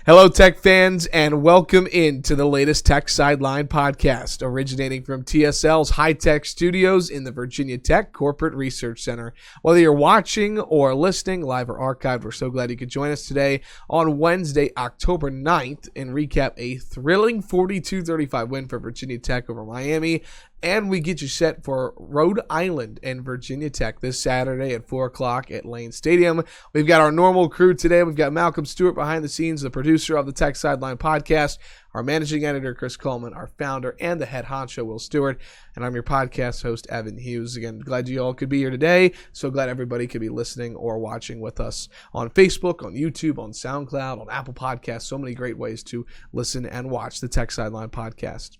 Hello, Tech fans, and welcome into the latest Tech Sideline Podcast, originating from TSL's high-tech studios in the Virginia Tech Corporate Research Center. Whether you're watching or listening, live or archived, we're so glad you could join us today on Wednesday, October 9th, and recap a thrilling 42-35 win for Virginia Tech over Miami. And we get you set for Rhode Island and Virginia Tech this Saturday at 4 o'clock at Lane Stadium. We've got our normal crew today. We've got Malcolm Stewart behind the scenes, the producer of the Tech Sideline Podcast, our managing editor, Chris Coleman, our founder, and the head honcho, Will Stewart. And I'm your podcast host, Evan Hughes. Again, glad you all could be here today. So glad everybody could be listening or watching with us on Facebook, on YouTube, on SoundCloud, on Apple Podcasts. So many great ways to listen and watch the Tech Sideline Podcast.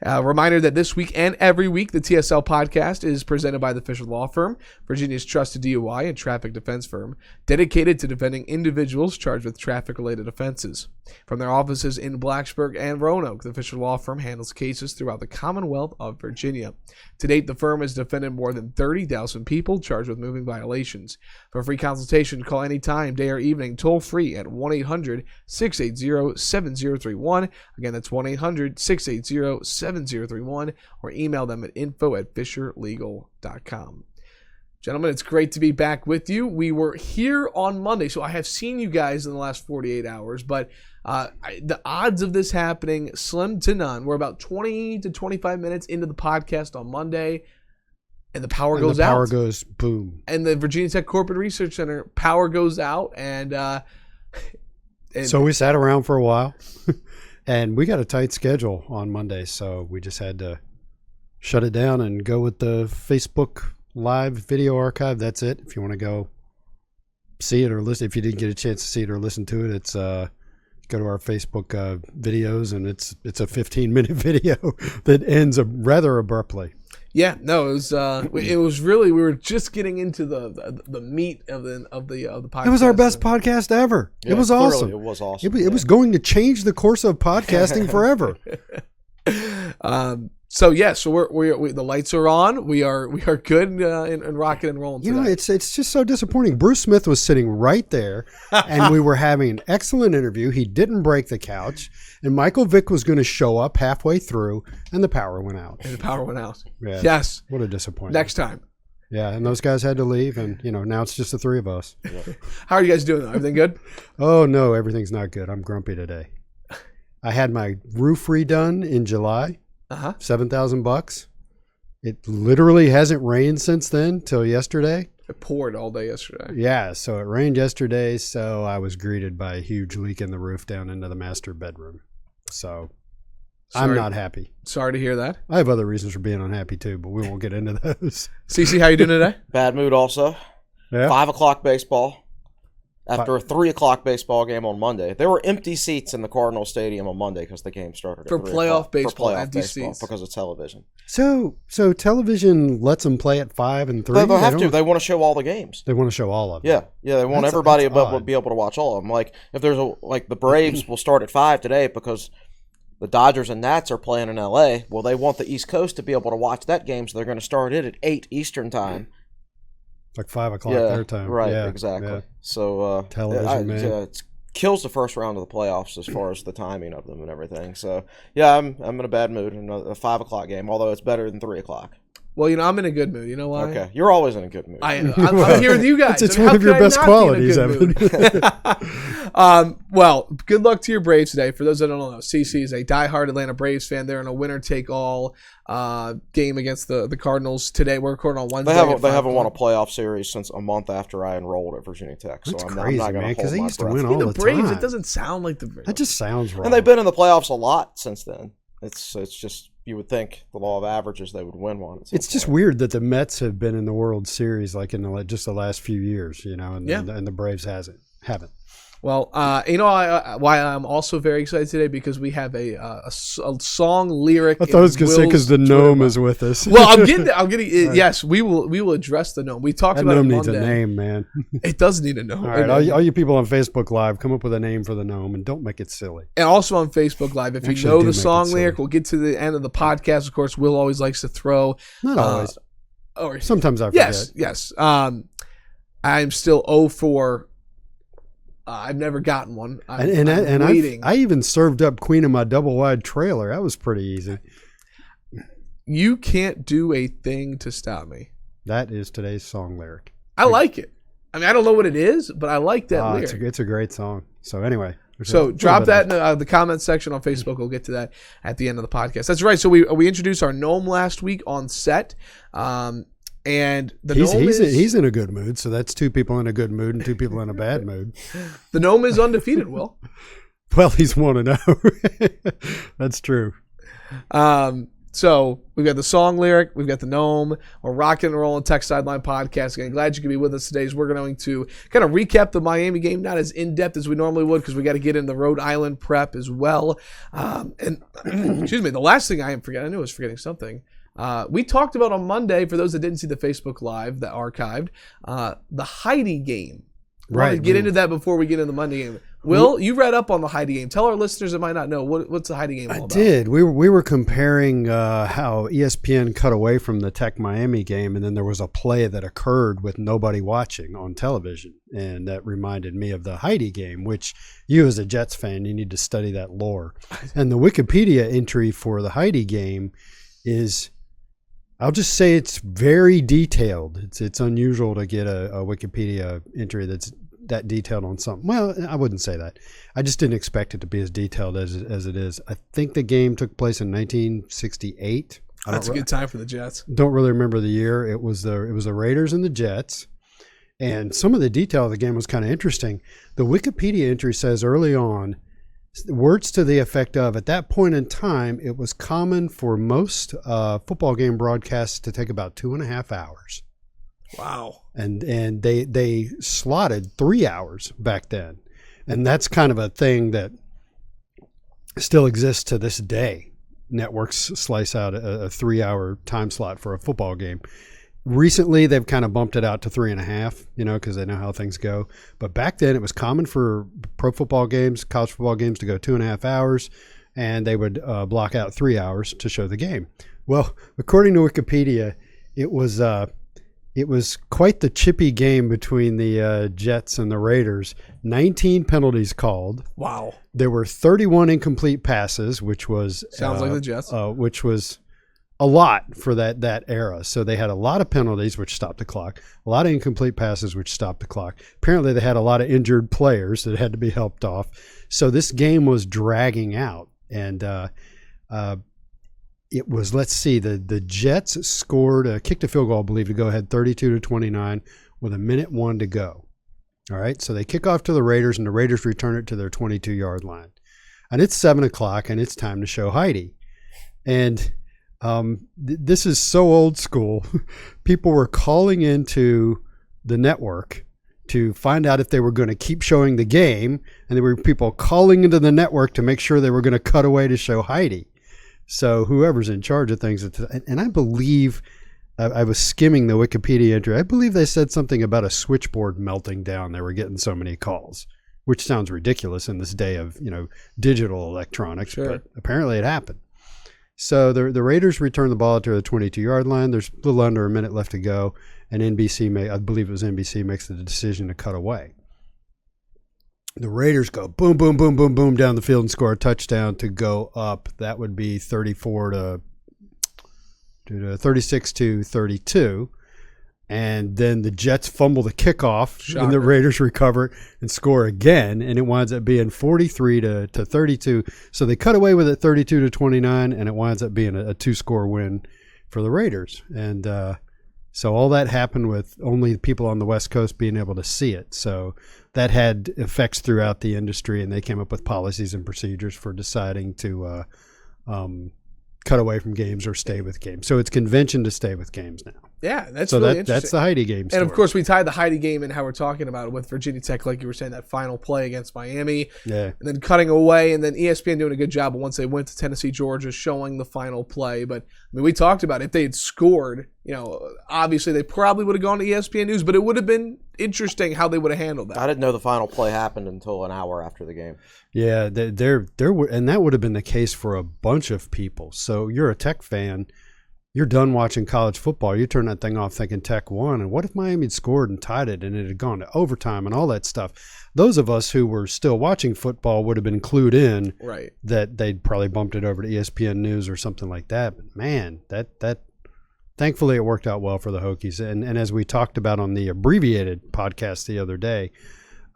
Reminder that this week and every week, the TSL Podcast is presented by the Fisher Law Firm, Virginia's trusted DUI and traffic defense firm, dedicated to defending individuals charged with traffic-related offenses. From their offices in Blacksburg and Roanoke, the Fisher Law Firm handles cases throughout the Commonwealth of Virginia. To date, the firm has defended more than 30,000 people charged with moving violations. For a free consultation, call anytime, day or evening, toll-free at 1-800-680-7031. Again, that's 1-800-680-7031, or email them at info@fisherlegal.com. Gentlemen, it's great to be back with you. We were here on Monday, so I have seen you guys in the last 48 hours, but the odds of this happening, slim to none. We're about 20 to 25 minutes into the podcast on Monday, and the power goes out. The power goes boom. And the Virginia Tech Corporate Research Center, power goes out, and so we sat around for a while, and we got a tight schedule on Monday, so we just had to shut it down and go with the Facebook Live video archive. That's it. If you want to go see it or listen, if you didn't get a chance to see it or listen to it, it's go to our Facebook videos, and it's a 15-minute video that ends rather abruptly. Yeah, no, it was really, we were just getting into the meat of the podcast. It was our best podcast ever. Yeah, it was awesome. It was awesome. It was going to change the course of podcasting forever. So we the lights are on. We are good and rocking and rolling. You know, it's just so disappointing. Bruce Smith was sitting right there, and we were having an excellent interview. He didn't break the couch, and Michael Vick was going to show up halfway through, and the power went out. Yeah. Yes. What a disappointment. Next time. Yeah, and those guys had to leave, and now it's just the three of us. Yeah. How are you guys doing? Everything good? Oh no, everything's not good. I'm grumpy today. I had my roof redone in July. $7,000. It literally hasn't rained since then till yesterday. It poured all day yesterday. Yeah, so it rained yesterday, so I was greeted by a huge leak in the roof down into the master bedroom. So I'm not happy. Sorry to hear that. I have other reasons for being unhappy too, but we won't get into those. CC, how you doing today? Bad mood also. Yeah. 5 o'clock baseball. After a 3 o'clock baseball game on Monday. There were empty seats in the Cardinal Stadium on Monday because the game started at for 3 playoff baseball. For playoff empty baseball seats because of television. So television lets them play at 5 and 3. They have to. They want to show all the games. They want to show all of them. Yeah. They want everybody to be able to watch all of them. Like if there's the Braves will start at 5 today because the Dodgers and Nats are playing in LA. Well, they want the East Coast to be able to watch that game, so they're going to start it at 8 Eastern time. Like 5 o'clock their time. Right, yeah, exactly. Yeah. So television, man. It kills the first round of the playoffs as far as the timing of them and everything. So yeah, I'm in a bad mood in a 5 o'clock game, although it's better than 3 o'clock. Well, I'm in a good mood. You know why? Okay, you're always in a good mood. I'm here with you guys. It's one of your best qualities, Evan. Well, good luck to your Braves today. For those that don't know, CC is a diehard Atlanta Braves fan. They're in a winner-take-all game against the Cardinals today. We're recording on Wednesday. They haven't won a playoff series since a month after I enrolled at Virginia Tech. So That's I'm crazy, not going to because hold they my used to breath. win all the Braves, time. it doesn't sound like the Braves. That just sounds wrong. And they've been in the playoffs a lot since then. It's just you would think the law of averages they would win one. It's just weird that the Mets have been in the World Series like in just the last few years, and the Braves haven't. Well, why I'm also very excited today because we have a song lyric. I thought I was going to say because the gnome is with us. Well, I'm getting. Right. Yes, we will address the gnome. We talked about it Monday. That gnome needs a name, man. It does need a gnome. All right, all you people on Facebook Live, come up with a name for the gnome and don't make it silly. And also on Facebook Live, if you know the song lyric, we'll get to the end of the podcast. Of course, Will always likes to throw. Not always. Or sometimes I forget. Yes. I'm still 0 for I've never gotten one. I even served up Queen of my double wide trailer. That was pretty easy. You can't do a thing to stop me. That is today's song lyric. I like it. I mean, I don't know what it is, but I like that lyric. It's a great song. So anyway. So drop that in the comment section on Facebook. We'll get to that at the end of the podcast. That's right. So we introduced our gnome last week on set. And the gnome he's in a good mood. So that's two people in a good mood and two people in a bad mood. The gnome is undefeated, Will. Well, he's 1-0. That's true. So we've got the song lyric, we've got the gnome, we're rocking and rolling Tech Sideline Podcast. Again, glad you could be with us today. We're going to kind of recap the Miami game, not as in-depth as we normally would because we got to get into Rhode Island prep as well. And excuse me, the last thing I knew I was forgetting something. We talked about on Monday, for those that didn't see the Facebook Live, that archived, the Heidi Game. Right. To get into that before we get into the Monday game. Will, you read up on the Heidi Game. Tell our listeners that might not know, what's the Heidi Game all about? I did. We were comparing how ESPN cut away from the Tech Miami game, and then there was a play that occurred with nobody watching on television, and that reminded me of the Heidi Game, which you as a Jets fan, you need to study that lore. And the Wikipedia entry for the Heidi Game is, I'll just say it's very detailed. It's unusual to get a Wikipedia entry that's that detailed on something. Well, I wouldn't say that. I just didn't expect it to be as detailed as it is. I think the game took place in 1968. That's a good time for the Jets. Don't really remember the year. It was the Raiders and the Jets. And some of the detail of the game was kind of interesting. The Wikipedia entry says early on, words to the effect of, at that point in time, it was common for most football game broadcasts to take about 2.5 hours. Wow. And they slotted 3 hours back then. And that's kind of a thing that still exists to this day. Networks slice out a 3-hour time slot for a football game. Recently, they've kind of bumped it out to 3.5, because they know how things go. But back then, it was common for pro football games, college football games to go 2.5 hours, and they would block out 3 hours to show the game. Well, according to Wikipedia, it was quite the chippy game between the Jets and the Raiders. 19 penalties called. Wow. There were 31 incomplete passes, which was sounds like the Jets. Which was a lot for that era. So they had a lot of penalties, which stopped the clock. A lot of incomplete passes, which stopped the clock. Apparently, they had a lot of injured players that had to be helped off. So this game was dragging out, and it was, let's see, the Jets scored, kicked a field goal, I believe, to go ahead 32-29 with 1:01 to go. All right, so they kick off to the Raiders, and the Raiders return it to their 22-yard line. And it's 7 o'clock, and it's time to show Heidi. And this is so old school. People were calling into the network to find out if they were going to keep showing the game, and there were people calling into the network to make sure they were going to cut away to show Heidi. So whoever's in charge of things, and I believe, I was skimming the Wikipedia entry, I believe they said something about a switchboard melting down. They were getting so many calls, which sounds ridiculous in this day of digital electronics, sure. But apparently it happened. So the Raiders return the ball to the 22-yard line. There's a little under a minute left to go, and I believe it was NBC, makes the decision to cut away. The Raiders go boom, boom, boom, boom, boom down the field and score a touchdown to go up. That would be 36-32. And then the Jets fumble the kickoff, Shocker. And the Raiders recover and score again, and it winds up being 43-32. So they cut away with it 32-29, and it winds up being a 2-score win for the Raiders. And so all that happened with only people on the West Coast being able to see it. So that had effects throughout the industry, and they came up with policies and procedures for deciding to cut away from games or stay with games. So it's convention to stay with games now. Yeah, that's really interesting. That's the Heidi Game story. And, of course, we tied the Heidi Game in how we're talking about it with Virginia Tech, like you were saying, that final play against Miami. Yeah. And then cutting away, and then ESPN doing a good job once they went to Tennessee, Georgia, showing the final play. But, we talked about it. If they had scored, obviously they probably would have gone to ESPN News, but it would have been interesting how they would have handled that. I didn't know the final play happened until an hour after the game. Yeah, there were, and that would have been the case for a bunch of people. So you're a Tech fan. you're done watching college football. You turn that thing off thinking Tech won. And what if Miami had scored and tied it and it had gone to overtime and all that stuff? Those of us who were still watching football would have been clued in that they'd probably bumped it over to ESPN News or something like that. But, man, that thankfully it worked out well for the Hokies. And as we talked about on the abbreviated podcast the other day,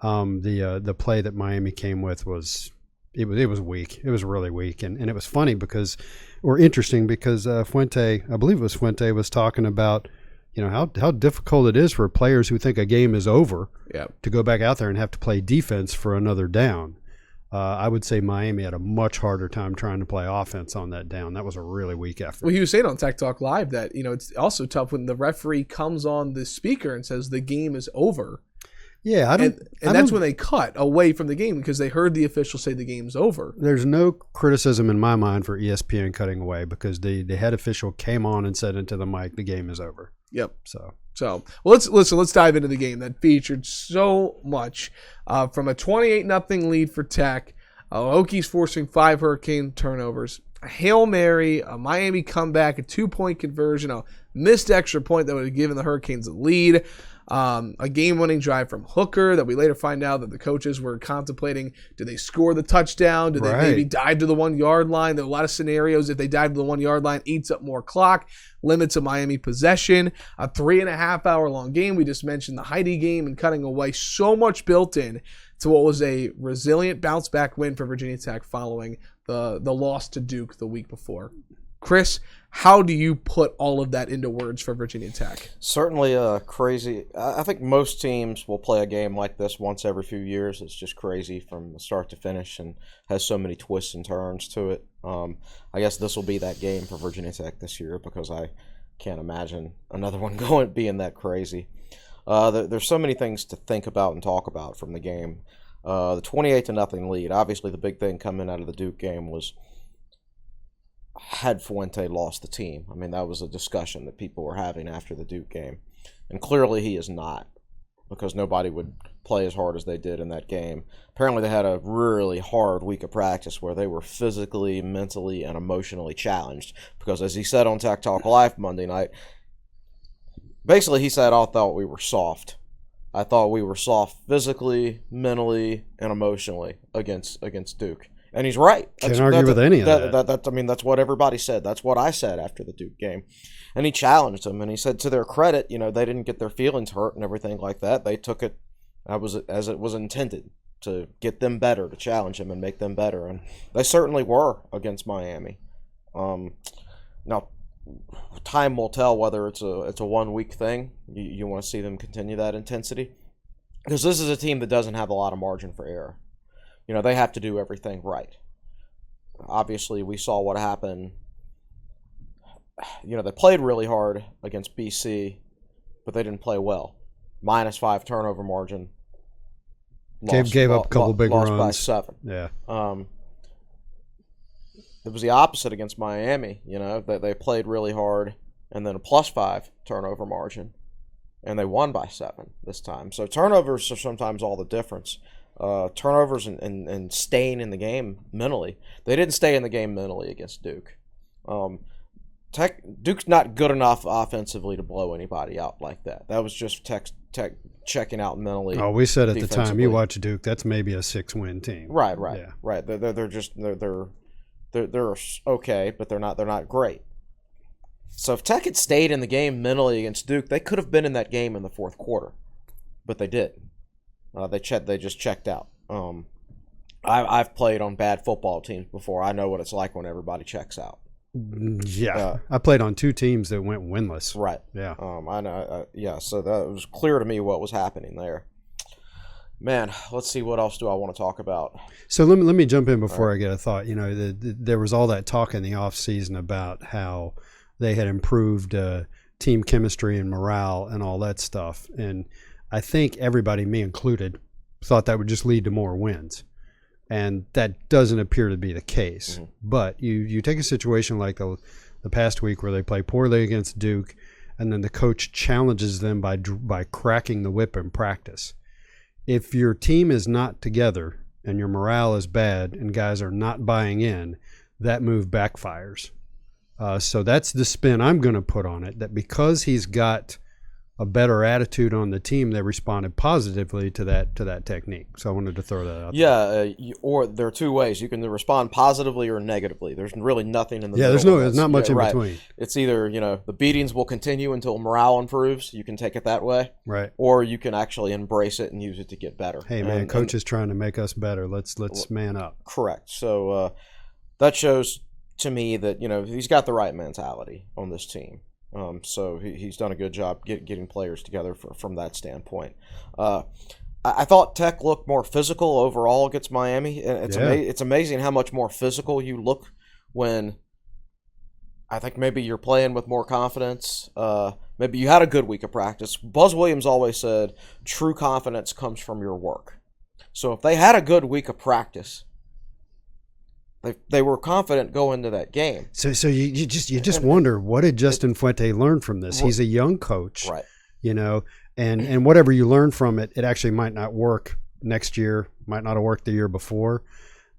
the play that Miami came with was weak. It was really weak. And it was funny interesting because Fuente, I believe it was Fuente, was talking about, how difficult it is for players who think a game is over to go back out there and have to play defense for another down. I would say Miami had a much harder time trying to play offense on that down. That was a really weak effort. Well, he was saying on Tech Talk Live that, it's also tough when the referee comes on the speaker and says the game is over. Yeah, that's when they cut away from the game because they heard the official say the game's over. There's no criticism in my mind for ESPN cutting away because the head official came on and said into the mic, the game is over. Yep. So well, let's dive into the game that featured so much from a 28-0 lead for Tech. Hokies forcing 5 Hurricane turnovers, a Hail Mary, a Miami comeback, a 2-point conversion, a missed extra point that would have given the Hurricanes a lead. A game-winning drive from Hooker that we later find out that the coaches were contemplating. Do they score the touchdown? Do they maybe dive to the 1-yard line? There are a lot of scenarios. If they dive to the 1-yard line, eats up more clock, limits a Miami possession. A 3.5-hour-long game. We just mentioned the Heidi game and cutting away. So much built in to what was a resilient bounce-back win for Virginia Tech following the loss to Duke the week before. Chris, how do you put all of that into words for Virginia Tech? Certainly crazy. I think most teams will play a game like this once every few years. It's just crazy from start to finish and has so many twists and turns to it. I guess this will be that game for Virginia Tech this year because I can't imagine another one being that crazy. There's so many things to think about and talk about from the game. The 28-0 lead, obviously the big thing coming out of the Duke game was had Fuente lost the team. I mean, that was a discussion that people were having after the Duke game. And clearly he is not because nobody would play as hard as they did in that game. Apparently they had a really hard week of practice where they were physically, mentally, and emotionally challenged because as he said on Tech Talk Live Monday night, basically he said, I thought we were soft. I thought we were soft physically, mentally, and emotionally against Duke. And he's right. Can't argue with any of that. I mean, that's what everybody said. That's what I said after the Duke game. And he challenged them, and he said to their credit, they didn't get their feelings hurt and everything like that. They took it as it was intended to get them better, to challenge them and make them better. And they certainly were against Miami. Now, time will tell whether it's a 1 week thing. You want to see them continue that intensity. Because this is a team that doesn't have a lot of margin for error. They have to do everything right. Obviously, we saw what happened. They played really hard against BC, but they didn't play well. -5 turnover margin. Gave up a couple big runs. Lost by 7. Yeah. It was the opposite against Miami. They played really hard, and then a +5 turnover margin, and they won by 7 this time. So turnovers are sometimes all the difference. Turnovers and staying in the game mentally. They didn't stay in the game mentally against Duke. Duke's not good enough offensively to blow anybody out like that. That was just Tech checking out mentally. Oh, we said at the time, you watch Duke, that's maybe a 6-win team. Right. Yeah. Right. They're okay, but they're not great. So if Tech had stayed in the game mentally against Duke, they could have been in that game in the fourth quarter, but they didn't. They just checked out. I've played on bad football teams before. I know what it's like when everybody checks out. Yeah, I played on 2 teams that went winless. Right. Yeah. I know. So that was clear to me what was happening there. Man, let's see, what else do I want to talk about? So let me jump in before I get a thought. There was all that talk in the off season about how they had improved team chemistry and morale and all that stuff, and I think everybody, me included, thought that would just lead to more wins. And that doesn't appear to be the case. Mm-hmm. But you take a situation like the past week where they play poorly against Duke, and then the coach challenges them by cracking the whip in practice. If your team is not together and your morale is bad and guys are not buying in, that move backfires. So that's the spin I'm going to put on it, that because he's got a better attitude on the team, they responded positively to that technique. So I wanted to throw that out there. Or there are two ways. You can respond positively or negatively. There's really nothing in the middle. There's not much in right. between. It's either, the beatings will continue until morale improves. You can take it that way. Right. Or you can actually embrace it and use it to get better. Hey, man, coach is trying to make us better. Let's man up. Correct. So that shows to me that, he's got the right mentality on this team. So he's done a good job getting players together from that standpoint. I thought Tech looked more physical overall against Miami. It's amazing how much more physical you look when I think maybe you're playing with more confidence. Maybe you had a good week of practice. Buzz Williams always said true confidence comes from your work. So if they had a good week of practice, they were confident going into that game. So you just wonder, what did Justin Fuente learn from this? He's a young coach, right? And whatever you learn from it, it actually might not work next year, might not have worked the year before,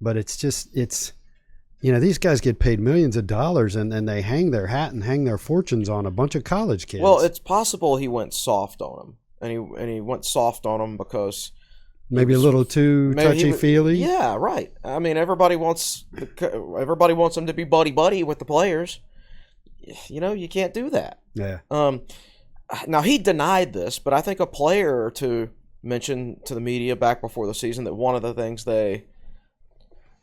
but it's these guys get paid millions of dollars and they hang their hat and hang their fortunes on a bunch of college kids. Well, it's possible he went soft on them, and he went soft on them because. Maybe a little too touchy-feely. Yeah, right. I mean, everybody wants them to be buddy-buddy with the players. You can't do that. Yeah. Now, he denied this, but I think a player or two mentioned to the media back before the season that one of the things they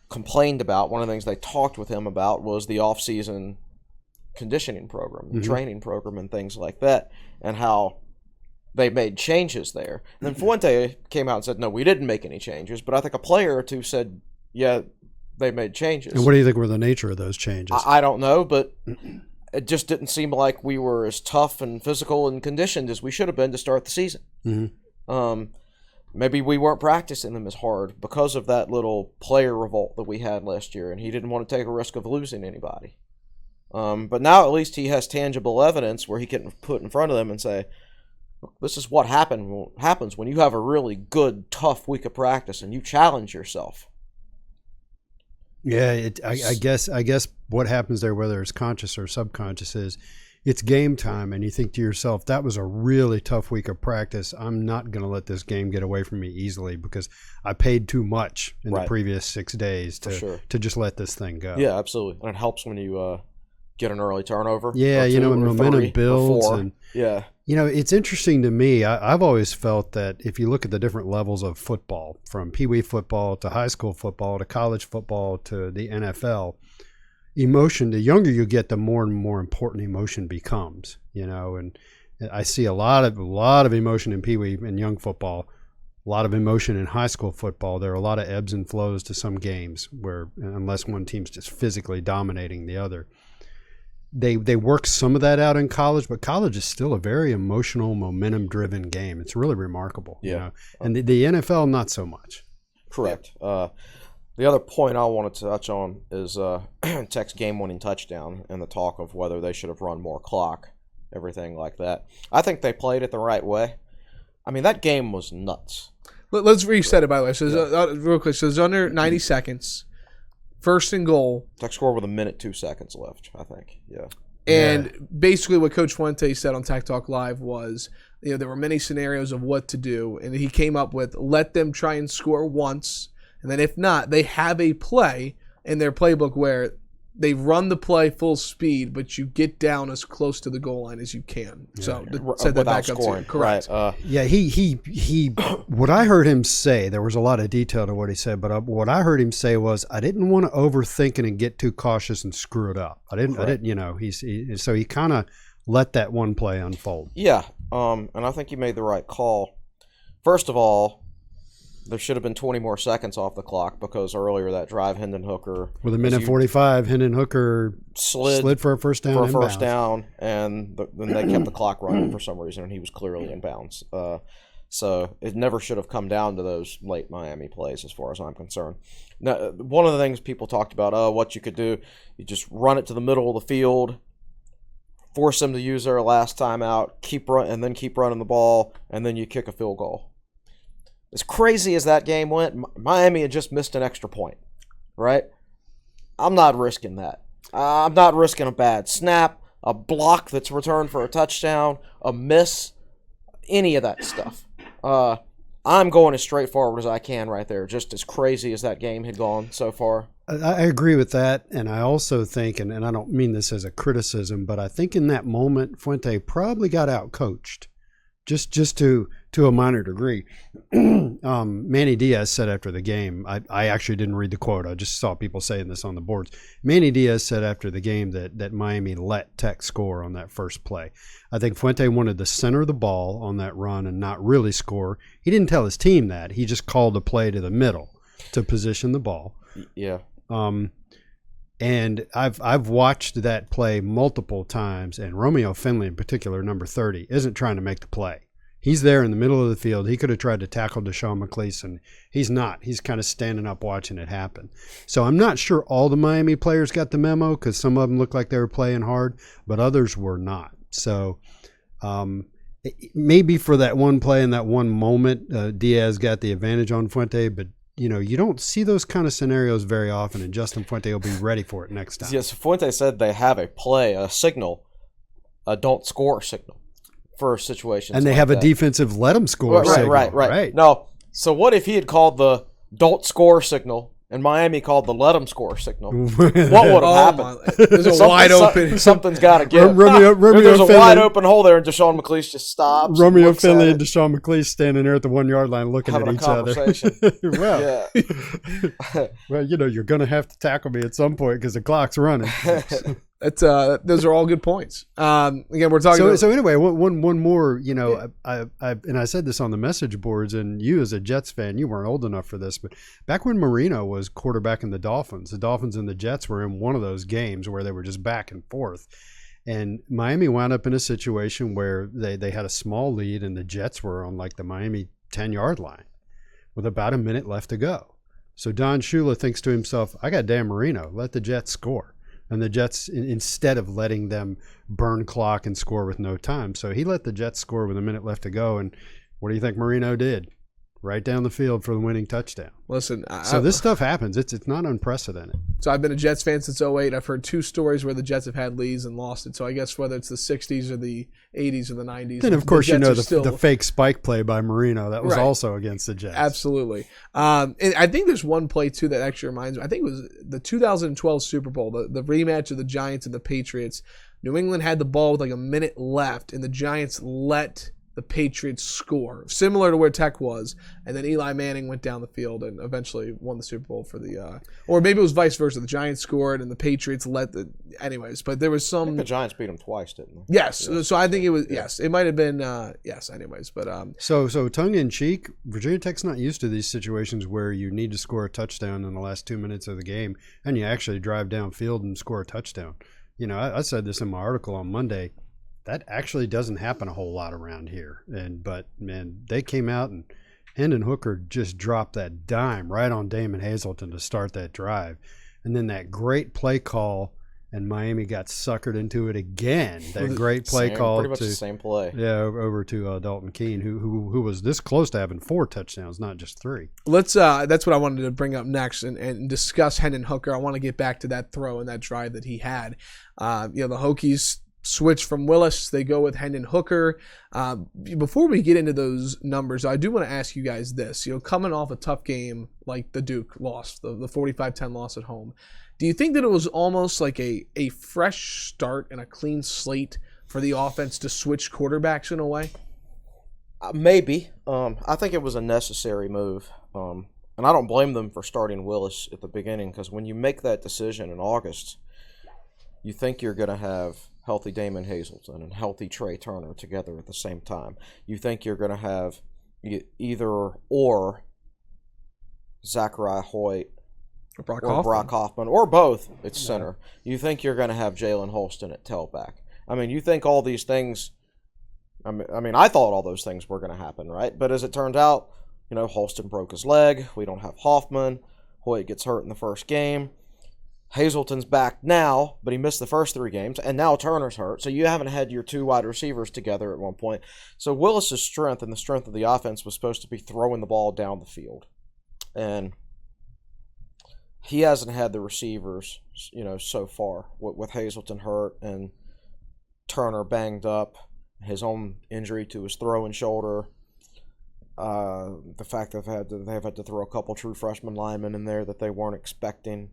complained about, one of the things they talked with him about was the off-season conditioning program, training program, and things like that, and how they made changes there. And then Fuente came out and said, no, we didn't make any changes. But I think a player or two said, yeah, they made changes. And what do you think were the nature of those changes? I don't know, but it just didn't seem like we were as tough and physical and conditioned as we should have been to start the season. Mm-hmm. Maybe we weren't practicing them as hard because of that little player revolt that we had last year, and he didn't want to take a risk of losing anybody. But now at least he has tangible evidence where he can put in front of them and say, this is what happens when you have a really good, tough week of practice and you challenge yourself. Yeah, I guess what happens there, whether it's conscious or subconscious, is it's game time, and you think to yourself, that was a really tough week of practice. I'm not going to let this game get away from me easily because I paid too much in the previous 6 days to just let this thing go. Yeah, absolutely. And it helps when you get an early turnover. Yeah, when momentum builds. And yeah. It's interesting to me. I've always felt that if you look at the different levels of football, from Pee Wee football to high school football to college football to the NFL, emotion, the younger you get, the more and more important emotion becomes, and I see a lot of emotion in Pee Wee and young football, a lot of emotion in high school football. There are a lot of ebbs and flows to some games where, unless one team's just physically dominating the other, They work some of that out in college, but college is still a very emotional, momentum-driven game. It's really remarkable. Yeah. And the NFL, not so much. Correct. The other point I want to touch on is Tech's game-winning touchdown and the talk of whether they should have run more clock, everything like that. I think they played it the right way. I mean, that game was nuts. Let's reset it, by the way. So real quick, so it's under 90 seconds. First and goal. Tech scored with 1 minute 2 seconds left, I think. Yeah. And basically what Coach Fuente said on Tech Talk Live was, there were many scenarios of what to do, and he came up with let them try and score once, and then if not, they have a play in their playbook where they run the play full speed, but you get down as close to the goal line as you can. So set that back scoring. Up to correct. Right. Yeah, he. What I heard him say, there was a lot of detail to what he said, but what I heard him say was, I didn't want to overthink it and get too cautious and screw it up. I didn't. So he kind of let that one play unfold. Yeah, and I think he made the right call. First of all, there should have been 20 more seconds off the clock because earlier that drive, Hendon Hooker. With 1:45, Hendon Hooker slid for a first down. And then they kept the clock running for some reason, and he was clearly in bounds. So it never should have come down to those late Miami plays as far as I'm concerned. Now, one of the things people talked about, what you could do, you just run it to the middle of the field, force them to use their last timeout, keep running the ball, and then you kick a field goal. As crazy as that game went, Miami had just missed an extra point, right? I'm not risking that. I'm not risking a bad snap, a block that's returned for a touchdown, a miss, any of that stuff. I'm going as straightforward as I can right there, just as crazy as that game had gone so far. I agree with that, and I also think, and I don't mean this as a criticism, but I think in that moment, Fuente probably got out-coached, just to a minor degree. Manny Diaz said after the game, I actually didn't read the quote, I just saw people saying this on the boards. Manny Diaz said after the game that Miami let Tech score on that first play. I think Fuente wanted to center the ball on that run and not really score. He didn't tell his team that. He just called a play to the middle to position the ball. Yeah. And I've watched that play multiple times, and Romeo Finley in particular, number 30, isn't trying to make the play. He's there in the middle of the field. He could have tried to tackle Deshaun McCleason. He's not. He's kind of standing up watching it happen. So I'm not sure all the Miami players got the memo because some of them looked like they were playing hard, but others were not. So maybe for that one play and that one moment, Diaz got the advantage on Fuente, but you don't see those kind of scenarios very often, and Justin Fuente will be ready for it next time. Yes, Fuente said they have a signal, a don't score signal for situations. And they have a defensive let them score signal. Right. No, so what if he had called the don't score signal and Miami called the let them score signal? What would have happened? There's a wide open. Something's got to give. There's a wide open hole there, and Deshaun McClease just stops. Romeo Finley and Deshaun McClease standing there at the 1 yard line looking at each other. Well, you're going to have to tackle me at some point because the clock's running. Those are all good points. Again, we're talking. So anyway, one more. I said this on the message boards, and you as a Jets fan, you weren't old enough for this, but back when Marino was quarterbacking the Dolphins and the Jets were in one of those games where they were just back and forth, and Miami wound up in a situation where they had a small lead, and the Jets were on like the Miami 10-yard line with about a minute left to go. So Don Shula thinks to himself, "I got Dan Marino. Let the Jets score." And the Jets, instead of letting them burn clock and score with no time. So he let the Jets score with a minute left to go. And what do you think Marino did? Right down the field for the winning touchdown. Listen, so this stuff happens. It's not unprecedented. So I've been a Jets fan since 2008. I've heard two stories where the Jets have had leads and lost it. So I guess whether it's the 60s or the 80s or the 90s. Then, of course, the fake spike play by Marino. That was also against the Jets. Absolutely. And I think there's one play, too, that actually reminds me. I think it was the 2012 Super Bowl, the rematch of the Giants and the Patriots. New England had the ball with like a minute left, and the Giants let the Patriots score, similar to where Tech was, and then Eli Manning went down the field and eventually won the Super Bowl for the, or maybe it was vice versa. The Giants scored and the Patriots anyways, but there was some. I think the Giants beat them twice, didn't they? Yes, so I think it was, it might have been, anyways, but. So tongue in cheek, Virginia Tech's not used to these situations where you need to score a touchdown in the last 2 minutes of the game, and you actually drive downfield and score a touchdown. I said this in my article on Monday. That actually doesn't happen a whole lot around here. But they came out and Hendon Hooker just dropped that dime right on Damon Hazelton to start that drive. And then that great play call, and Miami got suckered into it again. That great play call. Pretty much the same play. Yeah, over to Dalton Keene, who was this close to having 4 touchdowns, not just 3. That's what I wanted to bring up next and discuss Hendon Hooker. I want to get back to that throw and that drive that he had. The Hokies switch from Willis. They go with Hendon Hooker. Before we get into those numbers, I do want to ask you guys this. Coming off a tough game like the Duke loss, the 45-10 loss at home, do you think that it was almost like a fresh start and a clean slate for the offense to switch quarterbacks in a way? Maybe. I think it was a necessary move. And I don't blame them for starting Willis at the beginning, because when you make that decision in August, you think you're going to have healthy Damon Hazelton and healthy Trey Turner together at the same time. You think you're going to have either or Zachariah Hoyt or Brock Hoffman or both at center. You think you're going to have Jalen Holston at tailback. I mean, you think all these things – I mean, I thought all those things were going to happen, right? But as it turned out, Holston broke his leg. We don't have Hoffman. Hoyt gets hurt in the first game. Hazelton's back now, but he missed the first 3 games, and now Turner's hurt. So you haven't had your 2 wide receivers together at one point. So Willis's strength and the strength of the offense was supposed to be throwing the ball down the field. And he hasn't had the receivers so far with Hazleton hurt and Turner banged up, his own injury to his throwing shoulder. The fact that they've had to throw a couple true freshman linemen in there that they weren't expecting,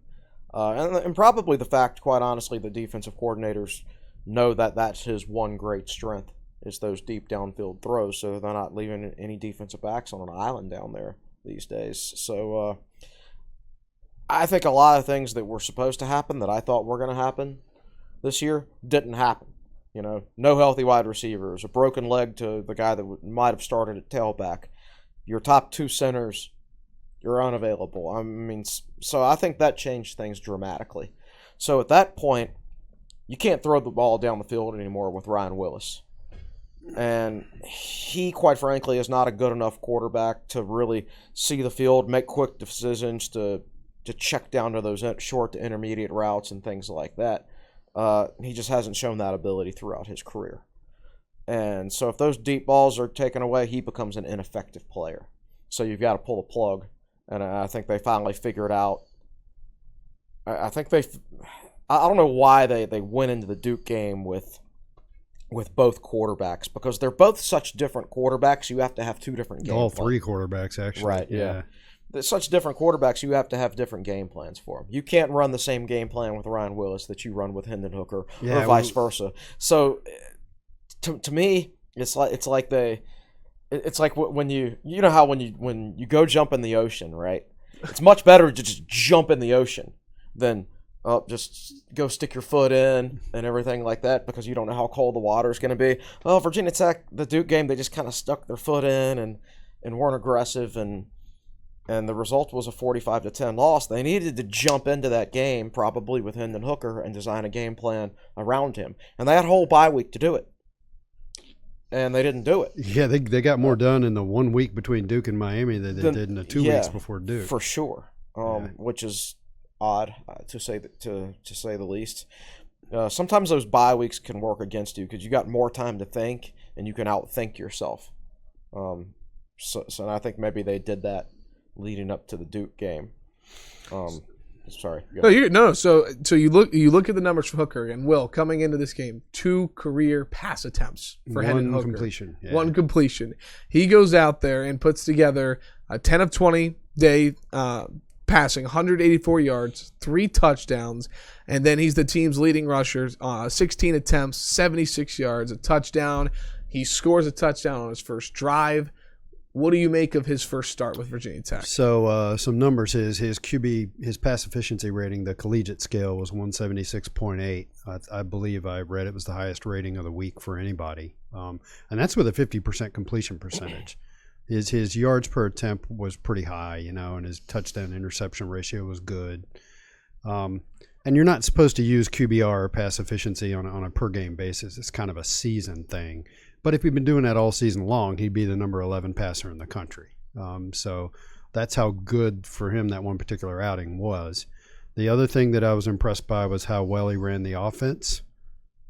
and probably the fact, quite honestly, the defensive coordinators know that that's his one great strength is those deep downfield throws, so they're not leaving any defensive backs on an island down there these days. So I think a lot of things that were supposed to happen that I thought were going to happen this year didn't happen. No healthy wide receivers, a broken leg to the guy that might have started at tailback. Your top two centers, you're unavailable. I mean, so I think that changed things dramatically. So at that point, you can't throw the ball down the field anymore with Ryan Willis. And he, quite frankly, is not a good enough quarterback to really see the field, make quick decisions, to check down to those short to intermediate routes and things like that. He just hasn't shown that ability throughout his career. And so if those deep balls are taken away, he becomes an ineffective player. So you've got to pull the plug. And I think they finally figured out. I don't know why they went into the Duke game with both quarterbacks, because they're both such different quarterbacks. You have to have two different game plans. Three quarterbacks, actually. Right, yeah. They're such different quarterbacks, you have to have different game plans for them. You can't run the same game plan with Ryan Willis that you run with Hendon Hooker, or vice versa. So, to me, it's like when you go jump in the ocean, right? It's much better to just jump in the ocean than just go stick your foot in and everything like that, because you don't know how cold the water is going to be. Well, Virginia Tech, the Duke game, they just kind of stuck their foot in and weren't aggressive, and the result was a 45-10 loss. They needed to jump into that game, probably with Hendon Hooker, and design a game plan around him. And they had a whole bye week to do it. And they didn't do it. Yeah, they got more done in the 1 week between Duke and Miami than they did in the 2 weeks before Duke. For sure, which is odd to say the least. Sometimes those bye weeks can work against you because you got more time to think and you can outthink yourself. So I think maybe they did that leading up to the Duke game. Sorry. So you look at the numbers for Hooker and Will coming into this game, 2 career pass attempts for Hendon Hooker. Completion. Yeah. 1 completion. He goes out there and puts together a 10 of 20 day passing, 184 yards, 3 touchdowns, and then he's the team's leading rusher, 16 attempts, 76 yards, a touchdown. He scores a touchdown on his first drive. What do you make of his first start with Virginia Tech? So some numbers. His QB, his pass efficiency rating, the collegiate scale, was 176.8. I believe I read it was the highest rating of the week for anybody. And that's with a 50% completion percentage. His yards per attempt was pretty high, and his touchdown interception ratio was good. And you're not supposed to use QBR, or pass efficiency, on a per game basis. It's kind of a season thing. But if he'd been doing that all season long, he'd be the number 11 passer in the country. So that's how good for him that one particular outing was. The other thing that I was impressed by was how well he ran the offense.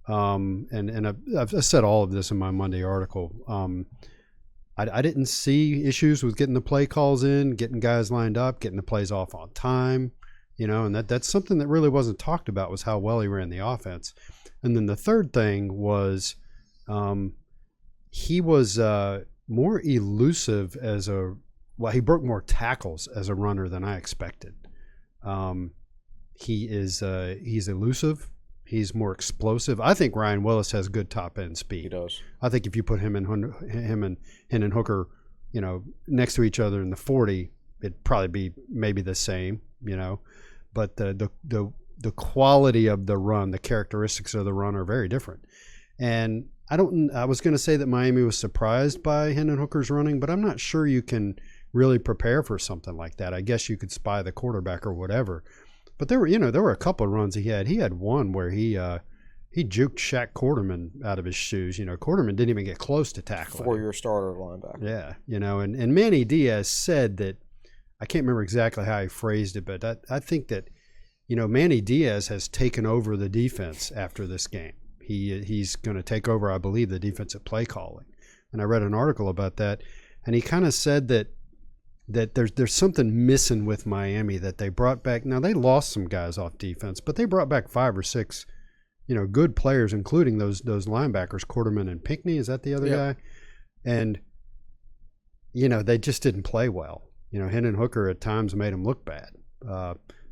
And I've said all of this in my Monday article. I didn't see issues with getting the play calls in, getting guys lined up, getting the plays off on time. And that's something that really wasn't talked about, was how well he ran the offense. And then the third thing was he was more elusive he broke more tackles as a runner than I expected. He's elusive. He's more explosive. I think Ryan Willis has good top end speed. He does. I think if you put him and Hendon Hooker, next to each other in the 40, it'd probably be maybe the same, But the quality of the run, the characteristics of the run are very different. And I was going to say that Miami was surprised by Hendon Hooker's running, but I'm not sure you can really prepare for something like that. I guess you could spy the quarterback or whatever. But there were a couple of runs he had. He had one where he juked Shaq Quarterman out of his shoes. Quarterman didn't even get close to tackling. 4-year starter linebacker. Yeah, and Manny Diaz said that, I can't remember exactly how he phrased it, but I think that, Manny Diaz has taken over the defense after this game. He's going to take over, I believe, the defensive play calling. And I read an article about that, and he kind of said that that there's something missing with Miami that they brought back. Now, they lost some guys off defense, but they brought back 5 or 6, good players, including those linebackers, Quarterman and Pinckney. Is that the other guy? And, they just didn't play well. Hendon Hooker at times made them look bad.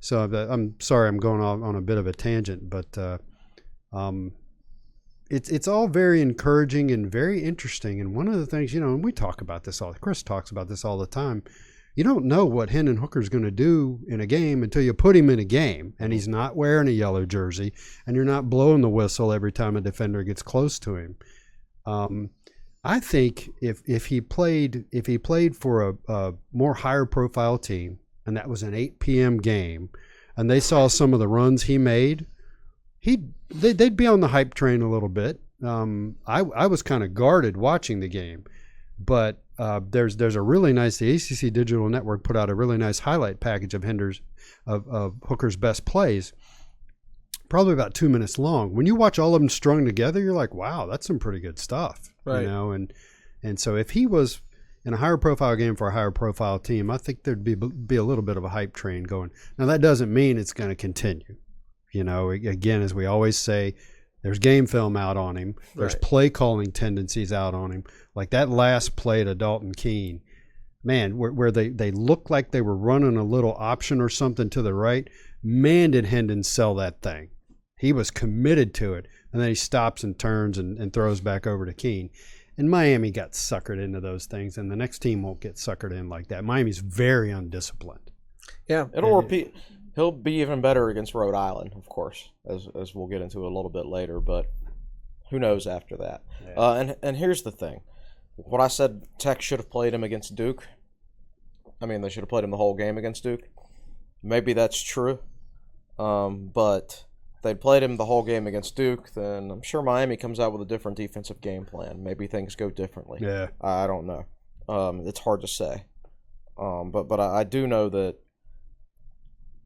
So I'm sorry I'm going on a bit of a tangent, but it's all very encouraging and very interesting. And one of the things, and we talk about this Chris talks about this all the time. You don't know what Hendon Hooker's going to do in a game until you put him in a game, and he's not wearing a yellow jersey, and you're not blowing the whistle every time a defender gets close to him. I think if he played for a more higher profile team, and that was an 8 p.m. game, and they saw some of the runs he made, they'd be on the hype train a little bit. I was kind of guarded watching the game, but there's a really nice, the ACC Digital Network put out a really nice highlight package of Hooker's best plays, probably about 2 minutes long. When you watch all of them strung together, you're like, wow, that's some pretty good stuff, right? And so if he was in a higher profile game for a higher profile team, I think there'd be a little bit of a hype train going. Now, that doesn't mean it's going to continue. Again, as we always say, there's game film out on him. There's play calling tendencies out on him. Like that last play to Dalton Keene, man, where they looked like they were running a little option or something to the right. Man, did Hendon sell that thing. He was committed to it. And then he stops and turns and throws back over to Keene. And Miami got suckered into those things, and the next team won't get suckered in like that. Miami's very undisciplined. Yeah. It'll repeat. He'll be even better against Rhode Island, of course, as we'll get into a little bit later, but who knows after that. Yeah. And here's the thing. What I said, Tech should have played him against Duke. I mean, they should have played him the whole game against Duke. Maybe that's true. But if they played him the whole game against Duke, then I'm sure Miami comes out with a different defensive game plan. Maybe things go differently. Yeah. I don't know. It's hard to say. But I do know that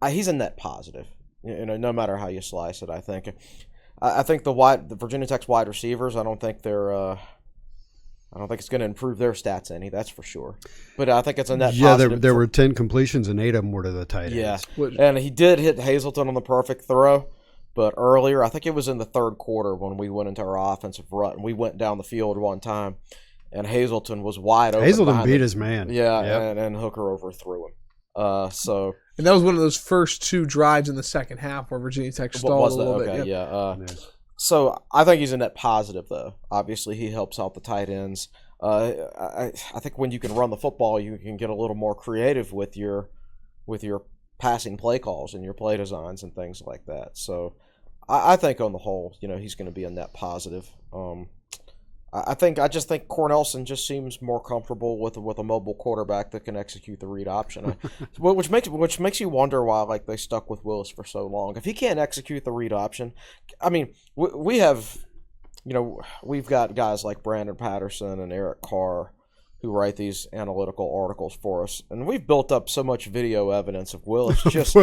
he's a net positive, no matter how you slice it. I think the Virginia Tech's wide receivers, I don't think it's going to improve their stats any. That's for sure. But I think it's a net positive. Yeah, there were 10 completions and 8 of them were to the tight ends. Yeah, and he did hit Hazelton on the perfect throw. But earlier, I think it was in the third quarter when we went into our offensive run. We went down the field one time, and Hazelton was wide open. Hazelton beat his man. Yeah, yep. and Hooker overthrew him. And that was one of those first 2 drives in the second half where Virginia Tech stalled a little bit. Yeah. So I think he's a net positive, though. Obviously, he helps out the tight ends. I think when you can run the football, you can get a little more creative with your passing play calls and your play designs and things like that. So I think on the whole, he's going to be a net positive. I just think Cornelsen just seems more comfortable with a mobile quarterback that can execute the read option, which makes you wonder why they stuck with Willis for so long. If he can't execute the read option, I mean, we've got guys like Brandon Patterson and Eric Carr who write these analytical articles for us, and we've built up so much video evidence of Willis just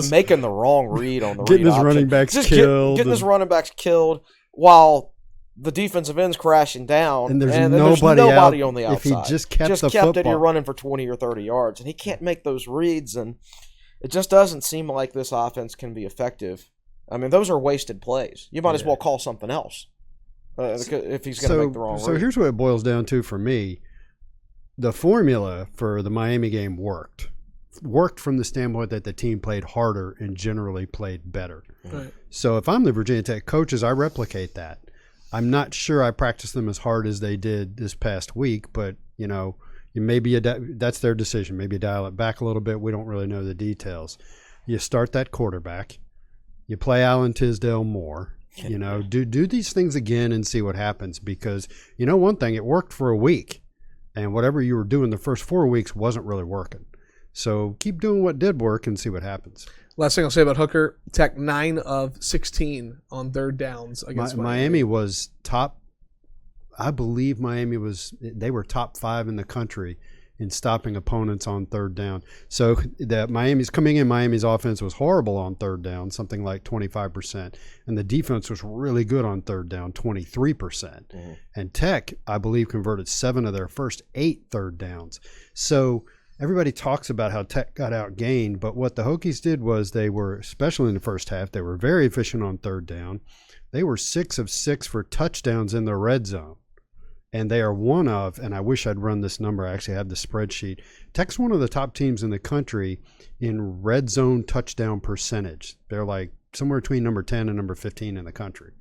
making the wrong read on the read option, getting his running backs killed while the defensive end's crashing down, and there's nobody on the outside. If he just kept the football, you're running for 20 or 30 yards, and he can't make those reads, and it just doesn't seem like this offense can be effective. I mean, those are wasted plays. You might as well call something else if he's going to make the wrong read. So here's what it boils down to for me. The formula for the Miami game worked from the standpoint that the team played harder and generally played better. Right. So if I'm the Virginia Tech coaches, I replicate that. I'm not sure I practice them as hard as they did this past week, but that's their decision. Maybe dial it back a little bit. We don't really know the details. You start that quarterback. You play Allen Tisdale more. Do these things again and see what happens, because one thing, it worked for a week, and whatever you were doing the first 4 weeks wasn't really working. So keep doing what did work and see what happens. Last thing I'll say about Hooker, Tech 9 of 16 on third downs against Miami was top. I believe they were top 5 in the country in stopping opponents on third down. So Miami's offense was horrible on third down, something like 25%, and the defense was really good on third down, 23%. Mm-hmm. And Tech, I believe, converted 7 of their first 8 third downs. So everybody talks about how Tech got outgained, but what the Hokies did was they were, especially in the first half, they were very efficient on third down. They were 6 of 6 for touchdowns in the red zone. And they are one of, and I wish I'd run this number, I actually have the spreadsheet. Tech's one of the top teams in the country in red zone touchdown percentage. They're like somewhere between number 10 and number 15 in the country.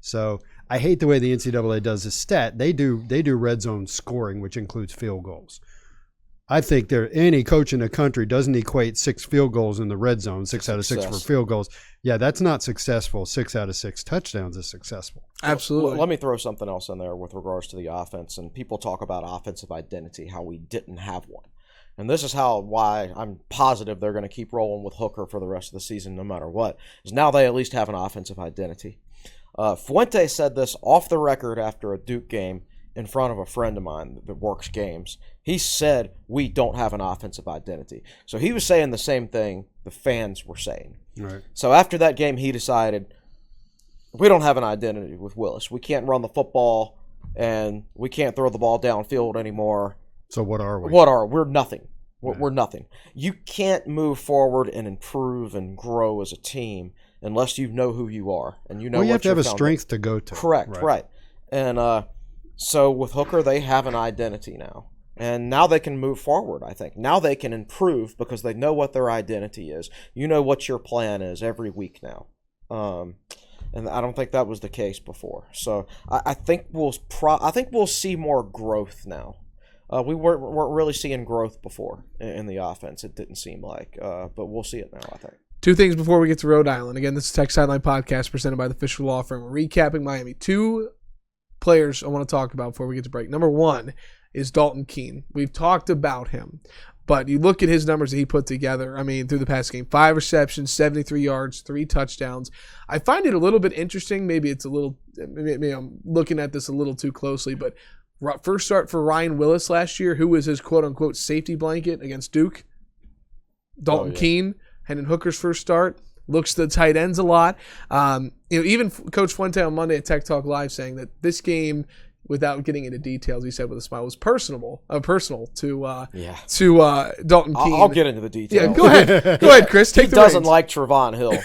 So I hate the way the NCAA does this stat. They do red zone scoring, which includes field goals. I think any coach in the country doesn't equate 6 field goals in the red zone, 6 out of 6 for field goals. Yeah, that's not successful. 6 out of 6 touchdowns is successful. Absolutely. Well, let me throw something else in there with regards to the offense. And people talk about offensive identity, how we didn't have one. And this is why I'm positive they're going to keep rolling with Hooker for the rest of the season no matter what, is now they at least have an offensive identity. Fuente said this off the record after a Duke game in front of a friend of mine that works games. He said, we don't have an offensive identity. So he was saying the same thing the fans were saying. Right. So after that game, he decided, we don't have an identity with Willis. We can't run the football, and we can't throw the ball downfield anymore. So what are we? We're nothing. We're nothing. You can't move forward and improve and grow as a team unless you know who you are. And you know you have to have a strength to go to. Correct, right. And so with Hooker, they have an identity now. And now they can move forward, I think. Now they can improve because they know what their identity is. You know what your plan is every week now. And I don't think that was the case before. So I think we'll see more growth now. We weren't really seeing growth before in the offense. It didn't seem like. But we'll see it now, I think. 2 things before we get to Rhode Island. Again, this is Tech Sideline Podcast presented by the Fisher Law Firm. We're recapping Miami. 2 players I want to talk about before we get to break. Number 1 is Dalton Keene. We've talked about him, but you look at his numbers that he put together. I mean, through the past game, 5 receptions, 73 yards, 3 touchdowns. I find it a little bit interesting. Maybe I'm looking at this a little too closely, but first start for Ryan Willis last year, who was his quote-unquote safety blanket against Duke. Dalton Keene, Hendon Hooker's first start. Looks to the tight ends a lot. Even Coach Fuente on Monday at Tech Talk Live saying that this game, without getting into details, he said with a smile, was personal to Dalton Keene. I'll get into the details. Yeah, go ahead, Chris. Take the reins. He doesn't like Trevon Hill.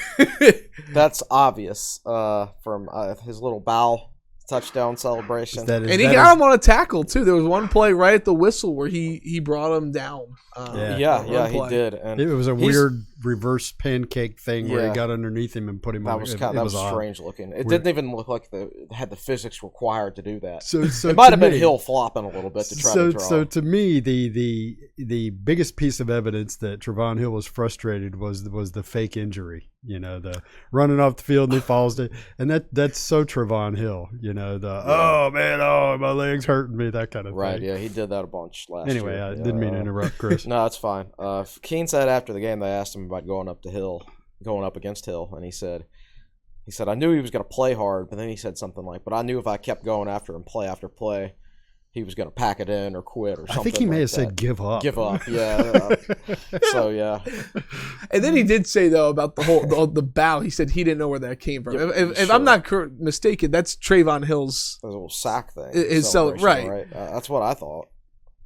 That's obvious from his little bow touchdown celebration. And he got him on a tackle, too. There was one play right at the whistle where he brought him down. He did. And it was a weird reverse pancake thing where he got underneath him and put him on. That was strange looking. It didn't even look like had the physics required to do that. So it might have been Hill flopping a little bit to try to draw. So to me, the biggest piece of evidence that Trevon Hill was frustrated was the fake injury. The running off the field and he falls, and that's so Trevon Hill. Oh man, my leg's hurting me, that kind of thing. Right, yeah, he did that a bunch last year. Anyway, I didn't mean to interrupt, Chris. No, it's fine. Keene said after the game they asked him about going up against Hill, and he said, I knew he was going to play hard, but then he said something like, but I knew if I kept going after him play after play, he was going to pack it in or quit or something. I think he may have said give up. Give up, yeah. So, yeah. And then he did say, though, about the bow. He said he didn't know where that came from. If I'm not mistaken, that's Trayvon Hill's... a little sack thing. Right. That's what I thought.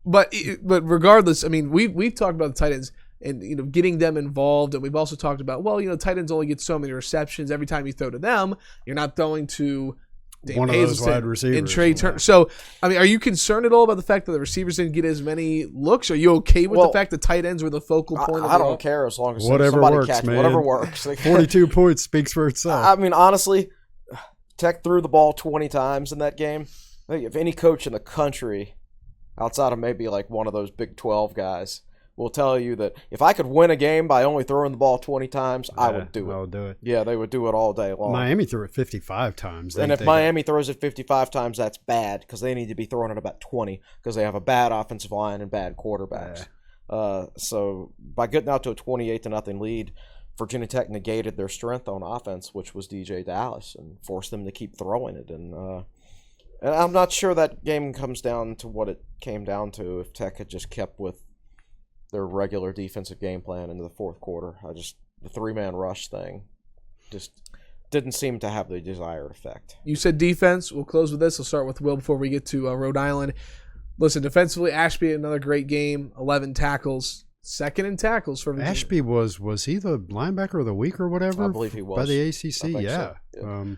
But regardless, I mean, we've talked about the tight ends and getting them involved, and we've also talked about, tight ends only get so many receptions. Every time you throw to them, you're not throwing to one of those wide receivers and Trey Turner. So, I mean, are you concerned at all about the fact that the receivers didn't get as many looks? Are you okay with the fact that tight ends were the focal point? I don't care as long as whatever somebody works, catches man. Whatever works. 42 points speaks for itself. I mean, honestly, Tech threw the ball 20 times in that game. I think if any coach in the country, outside of maybe like one of those Big 12 guys, will tell you that if I could win a game by only throwing the ball 20 times, I would do it. I would do it. Yeah, they would do it all day long. Miami threw it 55 times. And if Miami throws it 55 times, that's bad because they need to be throwing it about 20 because they have a bad offensive line and bad quarterbacks. Yeah. So by getting out to a 28-0 lead, Virginia Tech negated their strength on offense, which was DJ Dallas, and forced them to keep throwing it. And I'm not sure that game comes down to what it came down to if Tech had just kept with their regular defensive game plan into the fourth quarter. The 3-man rush thing just didn't seem to have the desired effect. You said defense. We'll close with this. I'll start with Will before we get to Rhode Island. Listen, defensively, Ashby had another great game, 11 tackles, second in tackles for Virginia. Ashby was he the linebacker of the week or whatever? I believe he was. By the ACC, yeah. So.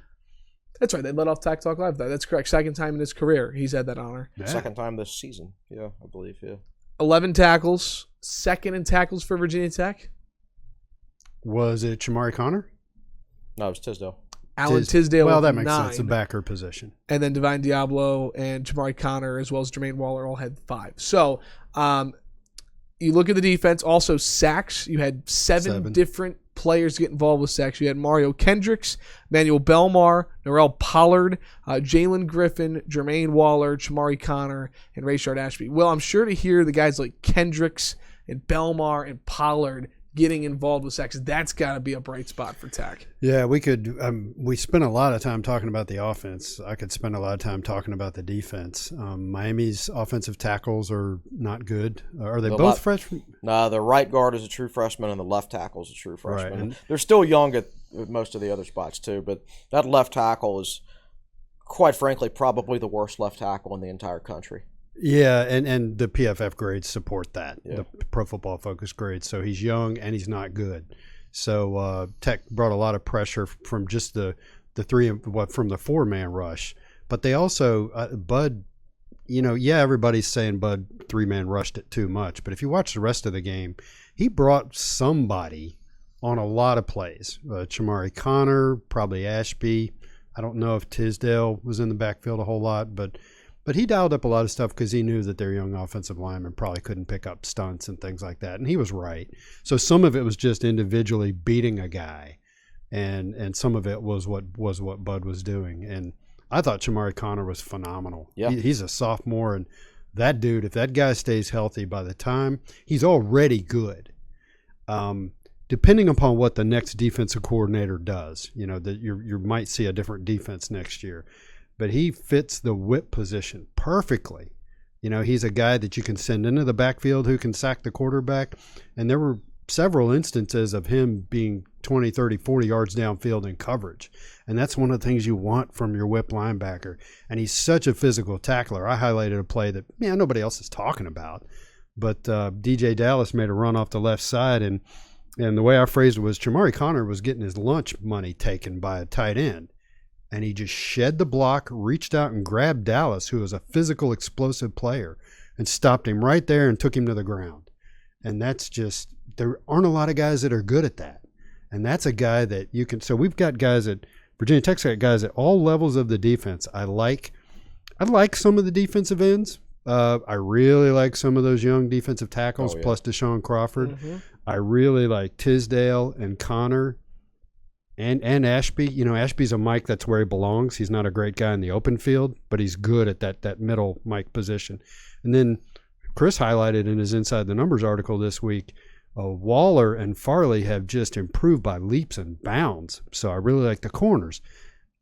That's right. They led off Tack Talk Live. That's correct. Second time in his career he's had that honor. Yeah. Second time this season. Yeah, I believe, yeah. 11 tackles, second in tackles for Virginia Tech. Was it Chamari Connor? No, it was Tisdale. Alan Tisdale. Well, that makes 9. sense. The backer position. And then Divine Diablo and Chamari Connor, as well as Jermaine Waller, all had 5. So you look at the defense. Also, sacks. You had seven different players get involved with sacks. You had Mario Kendricks, Manuel Belmar, Norrell Pollard, Jalen Griffin, Jermaine Waller, Chamari Connor, and Rayshard Ashby. Well, I'm sure to hear the guys like Kendricks and Belmar and Pollard getting involved with sacks, that's got to be a bright spot for Tech. Yeah, we could. We spent a lot of time talking about the offense. I could spend a lot of time talking about the defense. Miami's offensive tackles are not good. Are they both freshmen? No, the right guard is a true freshman and the left tackle is a true freshman. Right. And they're still young at most of the other spots too, but that left tackle is, quite frankly, probably the worst left tackle in the entire country. Yeah, and the PFF grades support that, yeah. The Pro Football Focus grades. So he's young and he's not good. So Tech brought a lot of pressure from just the from the 4-man rush. But they also, Bud, everybody's saying Bud 3-man rushed it too much. But if you watch the rest of the game, he brought somebody on a lot of plays. Chamari Connor, probably Ashby. I don't know if Tisdale was in the backfield a whole lot, but he dialed up a lot of stuff because he knew that their young offensive linemen probably couldn't pick up stunts and things like that. And he was right. So some of it was just individually beating a guy, and some of it was what Bud was doing. And I thought Chamari Connor was phenomenal. Yeah. He's a sophomore, and that dude, if that guy stays healthy by the time, he's already good. Depending upon what the next defensive coordinator does, that you might see a different defense next year. But he fits the whip position perfectly. He's a guy that you can send into the backfield who can sack the quarterback. And there were several instances of him being 20, 30, 40 yards downfield in coverage. And that's one of the things you want from your whip linebacker. And he's such a physical tackler. I highlighted a play that, nobody else is talking about. But DJ Dallas made a run off the left side. And the way I phrased it was Chamari Connor was getting his lunch money taken by a tight end. And he just shed the block, reached out and grabbed Dallas, who was a physical, explosive player, and stopped him right there and took him to the ground. And that's just, there aren't a lot of guys that are good at that. And that's a guy that you can, so we've got guys at, Virginia Tech's got guys at all levels of the defense. I like some of the defensive ends. I really like some of those young defensive tackles, plus Deshaun Crawford. Mm-hmm. I really like Tisdale and Connor. And Ashby, Ashby's a Mike that's where he belongs. He's not a great guy in the open field, but he's good at that middle Mike position. And then Chris highlighted in his Inside the Numbers article this week, Waller and Farley have just improved by leaps and bounds. So I really like the corners.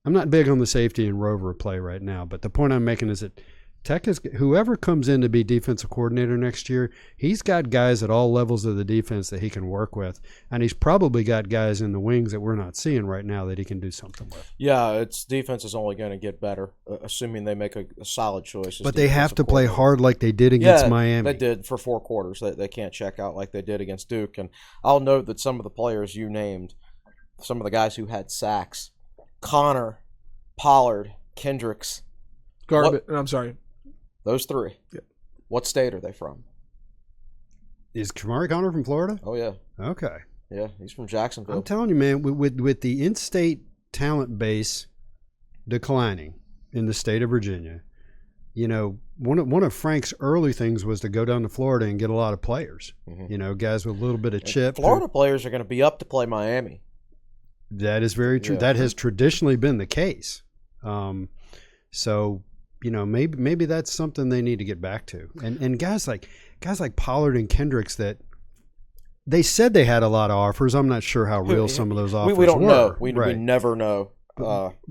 I'm not big on the safety and rover play right now, but the point I'm making is that Tech is, whoever comes in to be defensive coordinator next year, he's got guys at all levels of the defense that he can work with, and he's probably got guys in the wings that we're not seeing right now that he can do something with. Yeah, its defense is only going to get better, assuming they make a solid choice. But they have to play hard like they did against Miami. They did for 4 quarters. They can't check out like they did against Duke. And I'll note that some of the players you named, some of the guys who had sacks, Connor, Pollard, Kendricks. I'm sorry. Those 3. Yeah. What state are they from? Is Chamari Connor from Florida? Oh, yeah. Okay. Yeah, he's from Jacksonville. I'm telling you, man, with the in-state talent base declining in the state of Virginia, one of Frank's early things was to go down to Florida and get a lot of players. Mm-hmm. Guys with a little bit of chip. Florida players are going to be up to play Miami. That is very true. Yeah. That has traditionally been the case. So maybe that's something they need to get back to. And guys like Pollard and Kendricks, that they said they had a lot of offers. I'm not sure how real some of those offers were. We don't know. We never know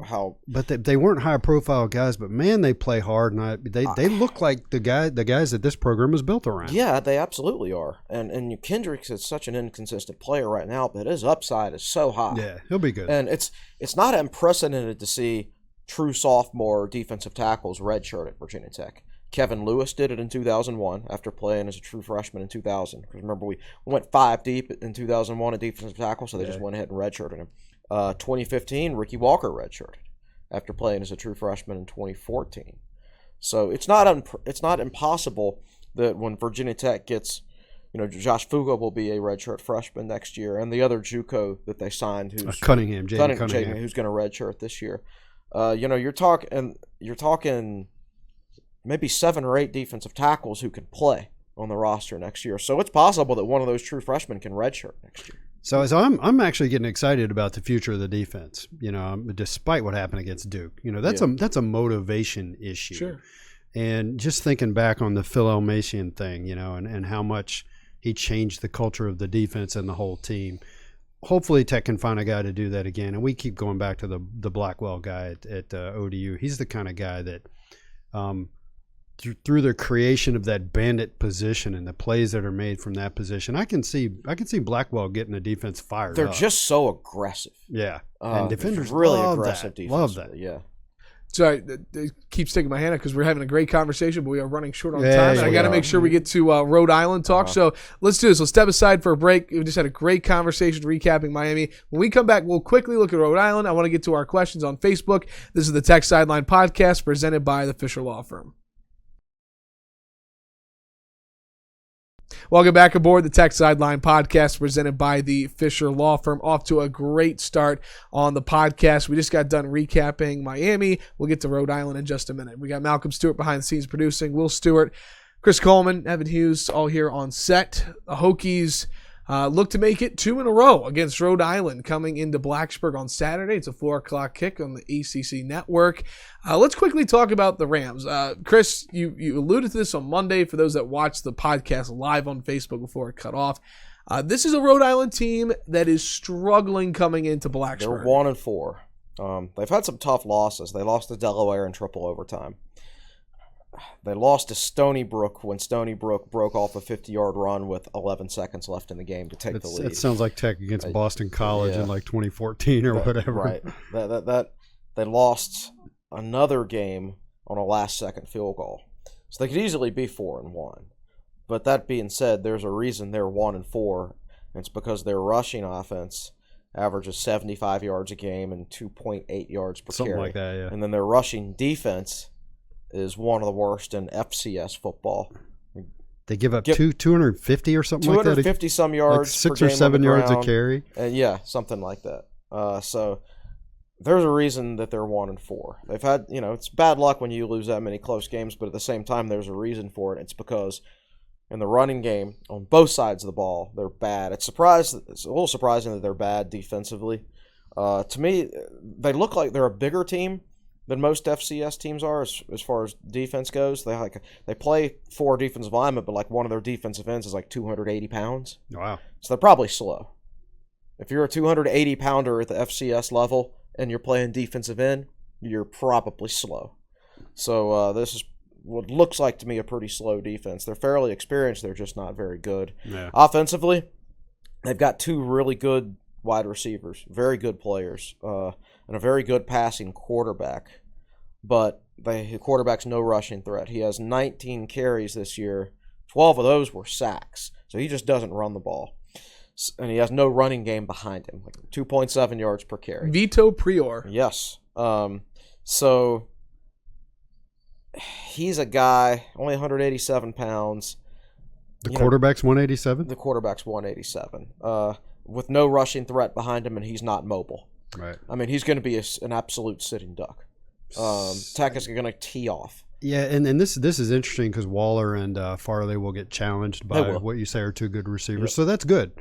how. But they weren't high profile guys. But man, they play hard, and they look like the guys that this program is built around. Yeah, they absolutely are. And Kendricks is such an inconsistent player right now, but his upside is so high. Yeah, he'll be good. And it's not unprecedented to see true sophomore defensive tackles redshirt at Virginia Tech. Kevin Lewis did it in 2001 after playing as a true freshman in 2000. Because remember, we went 5 deep in 2001 at defensive tackle, so they just went ahead and redshirted him. 2015, Ricky Walker redshirted after playing as a true freshman in 2014. So it's not impossible that when Virginia Tech gets, Josh Fuga will be a redshirt freshman next year, and the other JUCO that they signed, who's Cunningham, who's going to redshirt this year. You're talking maybe 7 or 8 defensive tackles who can play on the roster next year. So it's possible that one of those true freshmen can redshirt next year. So I'm actually getting excited about the future of the defense. Despite what happened against Duke, that's a motivation issue. Sure. And just thinking back on the Phil Elmasian thing, and how much he changed the culture of the defense and the whole team. Hopefully Tech can find a guy to do that again. And we keep going back to the Blackwell guy at ODU. He's the kind of guy that through the creation of that bandit position and the plays that are made from that position, I can see Blackwell getting the defense fired They're up. just so aggressive. Yeah. And defenders really love aggressive that. defense. Love that. Yeah. Sorry, it keeps sticking my hand out because we're having a great conversation, but we are running short on time. Yeah, And I got to make sure we get to Rhode Island talk. So let's do this. Let's step aside for a break. We just had a great conversation recapping Miami. When we come back, we'll quickly look at Rhode Island. I want to get to our questions on Facebook. This is the Tech Sideline Podcast presented by the Fisher Law Firm. Welcome back aboard the Tech Sideline Podcast presented by the Fisher Law Firm. Off to a great start on the podcast. We just got done recapping Miami. We'll get to Rhode Island in just a minute. We got Malcolm Stewart behind the scenes producing, Will Stewart, Chris Coleman, Evan Hughes, all here on set. The Hokies look to make it 2 in a row against Rhode Island coming into Blacksburg on Saturday. It's a 4 o'clock kick on the ACC network. Let's quickly talk about the Rams. Chris, you alluded to this on Monday for those that watched the podcast live on Facebook before it cut off. This is a Rhode Island team that is struggling coming into Blacksburg. They're 1-4. They've had some tough losses. They lost to Delaware in triple overtime. They lost to Stony Brook when Stony Brook broke off a 50-yard run with 11 seconds left in the game to take the lead. It sounds like Tech against Boston College in like 2014 or whatever. Right. They lost another game on a last-second field goal. So they could easily be 4-1. But that being said, there's a reason they're 1-4, and it's because their rushing offense averages 75 yards a game and 2.8 yards per Something carry. like that, yeah. And then their rushing defense is one of the worst in FCS football. They give up 250 or something like that. 250 some yards, like 6 per or game 7 on the yards ground. a carry. Yeah, something like that. So there's a reason that they're 1-4. They've had, it's bad luck when you lose that many close games, but at the same time, there's a reason for it. It's because in the running game on both sides of the ball, they're bad. It's a little surprising that they're bad defensively. To me, they look like they're a bigger team than most FCS teams are as far as defense goes. They play 4 defensive linemen, but like one of their defensive ends is like 280 pounds. Wow. So they're probably slow. If you're a 280 pounder at the FCS level and you're playing defensive end, you're probably slow. So this is what looks like to me a pretty slow defense. They're fairly experienced. They're just not very good. Yeah. Offensively, they've got 2 really good wide receivers, very good players, and a very good passing quarterback. But the quarterback's no rushing threat. He has 19 carries this year. 12 of those were sacks. So he just doesn't run the ball. And he has no running game behind him, like 2.7 yards per carry. Vito Prior. Yes. So he's a guy, only 187 pounds. The quarterback's 187? The quarterback's 187. With no rushing threat behind him, and he's not mobile. Right. I mean, he's going to be an absolute sitting duck. Tech is going to tee off. Yeah, and this is interesting because Waller and Farley will get challenged by what you say are 2 good receivers. Yep. So that's good.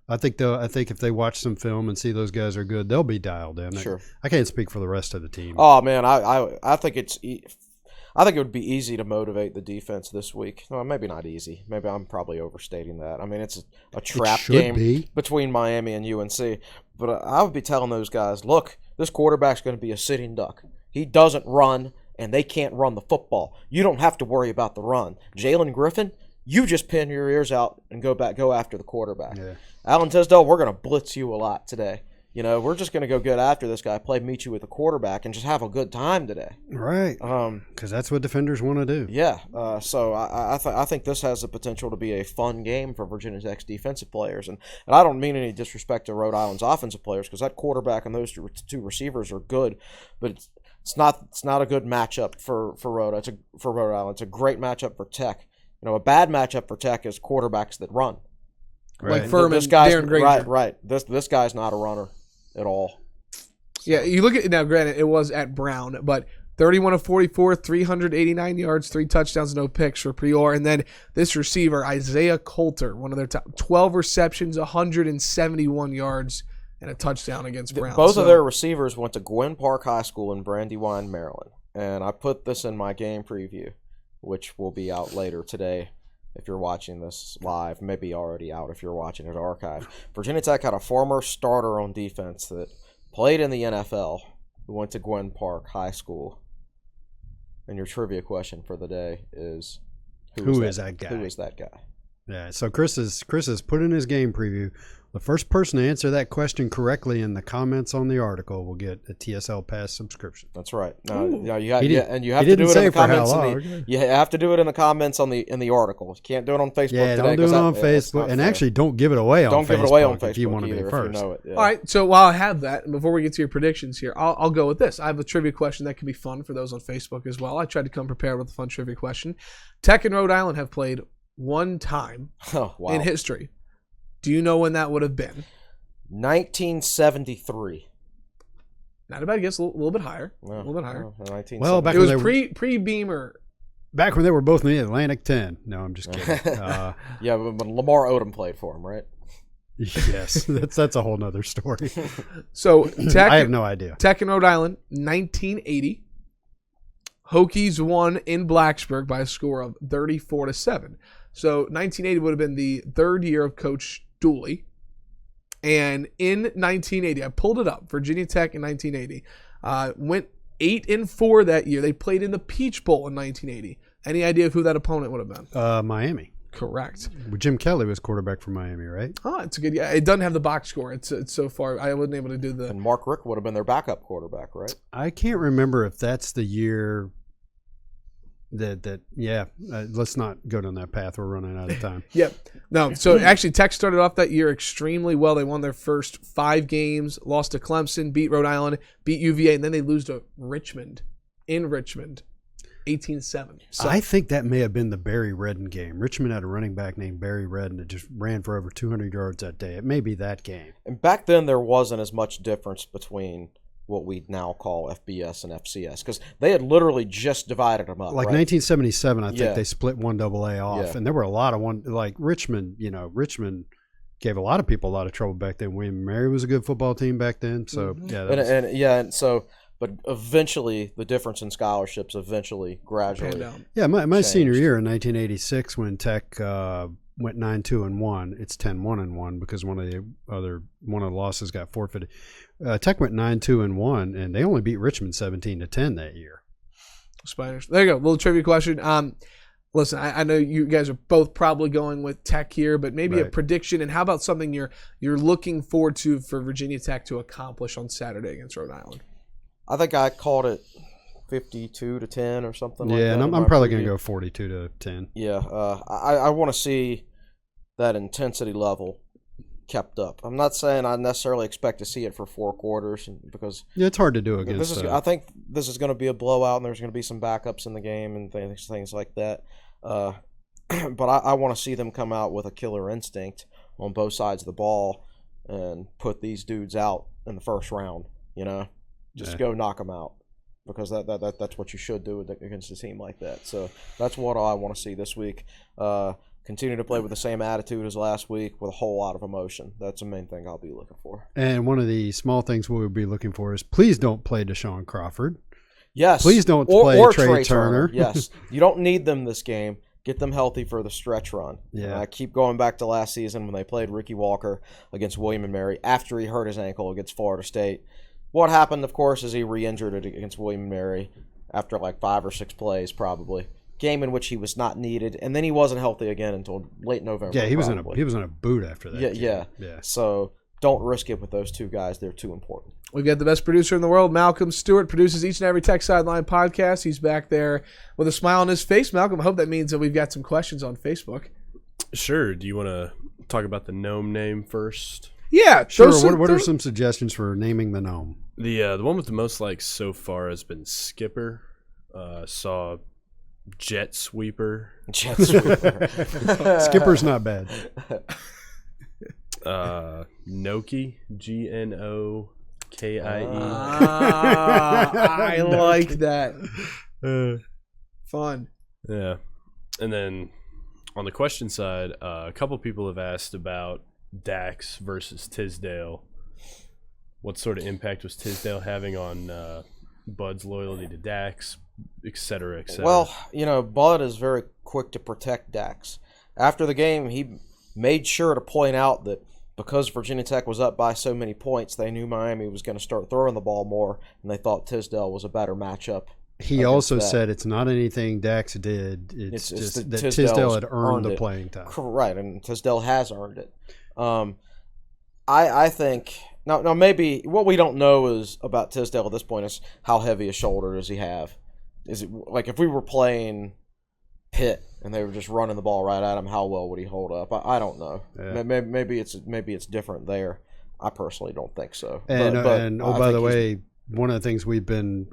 I think if they watch some film and see those guys are good, they'll be dialed in. Sure. I can't speak for the rest of the team. Oh man, I think it would be easy to motivate the defense this week. Well, maybe not easy. Maybe I'm probably overstating that. I mean, it's a trap game between Miami and UNC. But I would be telling those guys, look, this quarterback's going to be a sitting duck. He doesn't run, and they can't run the football. You don't have to worry about the run. Jalen Griffin, you just pin your ears out and go after the quarterback. Yeah. Alan Tisdale, we're going to blitz you a lot today. we're just going to go get after this guy, meet you with the quarterback, and just have a good time today. Right. Because that's what defenders want to do. Yeah. So I think this has the potential to be a fun game for Virginia Tech's defensive players. And I don't mean any disrespect to Rhode Island's offensive players, because that quarterback and those two receivers are good, but it's not a good matchup for Rhode Island. It's a great matchup for Tech. A bad matchup for Tech is quarterbacks that run. Right. Like Furman, Darren Granger. Right. This guy's not a runner at all. Yeah, you look at it now, granted, it was at Brown, but 31 of 44, 389 yards, 3 touchdowns, no picks for Prior. And then this receiver, Isaiah Colter, one of their top 12 receptions, 171 yards, and a touchdown against Brown. Both of their receivers went to Gwynn Park High School in Brandywine, Maryland. And I put this in my game preview, which will be out later today. If you're watching this live, maybe already out if you're watching it archived. Virginia Tech had a former starter on defense that played in the NFL who went to Gwynn Park High School. And your trivia question for the day is, who is that guy? Who is that guy? Yeah, so Chris has put in his game preview. The first person to answer that question correctly in the comments on the article will get a TSL Pass subscription. That's right. You have to do it in the comments. You have to do it in the comments in the article. You can't do it on Facebook. Yeah, don't do it on Facebook, and actually don't give it away on Facebook. Don't give it away on Facebook if you want to be first. All right. So while I have that, and before we get to your predictions here, I'll go with this. I have a trivia question that can be fun for those on Facebook as well. I tried to come prepared with a fun trivia question. Tech and Rhode Island have played one time in history. Do you know when that would have been? 1973. Not a bad guess. A little bit higher. Well, back it was pre-Beamer. Back when they were both in the Atlantic 10. No, I'm just kidding. Yeah, but Lamar Odom played for him, right? Yes, that's a whole nother story. So Tech, I have no idea. Tech in Rhode Island, 1980. Hokies won in Blacksburg by a score of 34-7. So 1980 would have been the third year of Coach Dooley. And in 1980, I pulled it up, Virginia Tech in 1980, went 8-4 that year. They played in the Peach Bowl in 1980. Any idea of who that opponent would have been? Miami. Correct. Jim Kelly was quarterback for Miami, right? Oh, it's a good. Yeah, it doesn't have the box score. It's so far. I wasn't able to do the. And Mark Rick would have been their backup quarterback, right? I can't remember if that's the year. Let's not go down that path. We're running out of time. Yep. No, so actually Tech started off that year extremely well. They won their first 5 games, lost to Clemson, beat Rhode Island, beat UVA, and then they lose to Richmond, 18-7. So, I think that may have been the Barry Redden game. Richmond had a running back named Barry Redden that just ran for over 200 yards that day. It may be that game. And back then there wasn't as much difference between what we now call FBS and FCS, because they had literally just divided them up. Like 1977, I think they split 1AA off, and there were a lot of Richmond. Richmond gave a lot of people a lot of trouble back then. William & Mary was a good football team back then, so but eventually the difference in scholarships gradually. Yeah, my senior year in 1986 when Tech went 9-2-1. It's 10-1-1 because one of the losses got forfeited. Tech went 9-2-1, and they only beat Richmond 17-10 that year. Spiders. There you go. Little trivia question. Listen, I know you guys are both probably going with Tech here, but maybe a prediction. And how about something you're looking forward to for Virginia Tech to accomplish on Saturday against Rhode Island? I think I called it 52-10 or something like that. Yeah, and I'm probably going to go 42-10. Yeah, I want to see that intensity level kept up. I'm not saying I necessarily expect to see it for 4 quarters because it's hard to do against. I think this is going to be a blowout, and there's going to be some backups in the game and things like that. But I want to see them come out with a killer instinct on both sides of the ball and put these dudes out in the first round. Just go knock them out, because that's what you should do against a team like that. So that's what I want to see this week. Continue to play with the same attitude as last week with a whole lot of emotion. That's the main thing I'll be looking for. And one of the small things we'll be looking for is please don't play Deshaun Crawford. Yes. Please don't play Trey Turner. Yes. You don't need them this game. Get them healthy for the stretch run. Yeah. And I keep going back to last season when they played Ricky Walker against William & Mary after he hurt his ankle against Florida State. What happened, of course, is he re-injured it against William & Mary after like 5 or 6 plays probably. Game in which he was not needed, and then he wasn't healthy again until late November. Yeah, he was in a boot after that. Yeah. So don't risk it with those two guys. They're too important. We've got the best producer in the world, Malcolm Stewart, produces each and every Tech Sideline podcast. He's back there with a smile on his face. Malcolm, I hope that means that we've got some questions on Facebook. Sure. Do you want to talk about the gnome name first? Yeah, sure. What are some suggestions for naming the gnome? The one with the most likes so far has been Skipper. Saw Jet Sweeper. Jet Sweeper. Skipper's not bad. Noki, Gnokie. I like that. Fun. Yeah. And then on the question side, a couple people have asked about Dax versus Tisdale. What sort of impact was Tisdale having on Bud's loyalty to Dax, et cetera, et cetera? Well, Bud is very quick to protect Dax. After the game, he made sure to point out that because Virginia Tech was up by so many points, they knew Miami was going to start throwing the ball more, and they thought Tisdale was a better matchup. He also said it's not anything Dax did. It's just that Tisdale had earned the playing time. Right, and Tisdale has earned it. I think now maybe what we don't know is about Tisdale at this point is how heavy a shoulder does he have? Is it like if we were playing Pitt and they were just running the ball right at him, how well would he hold up? I don't know. Yeah. Maybe it's different there. I personally don't think so. And by the way, one of the things we've been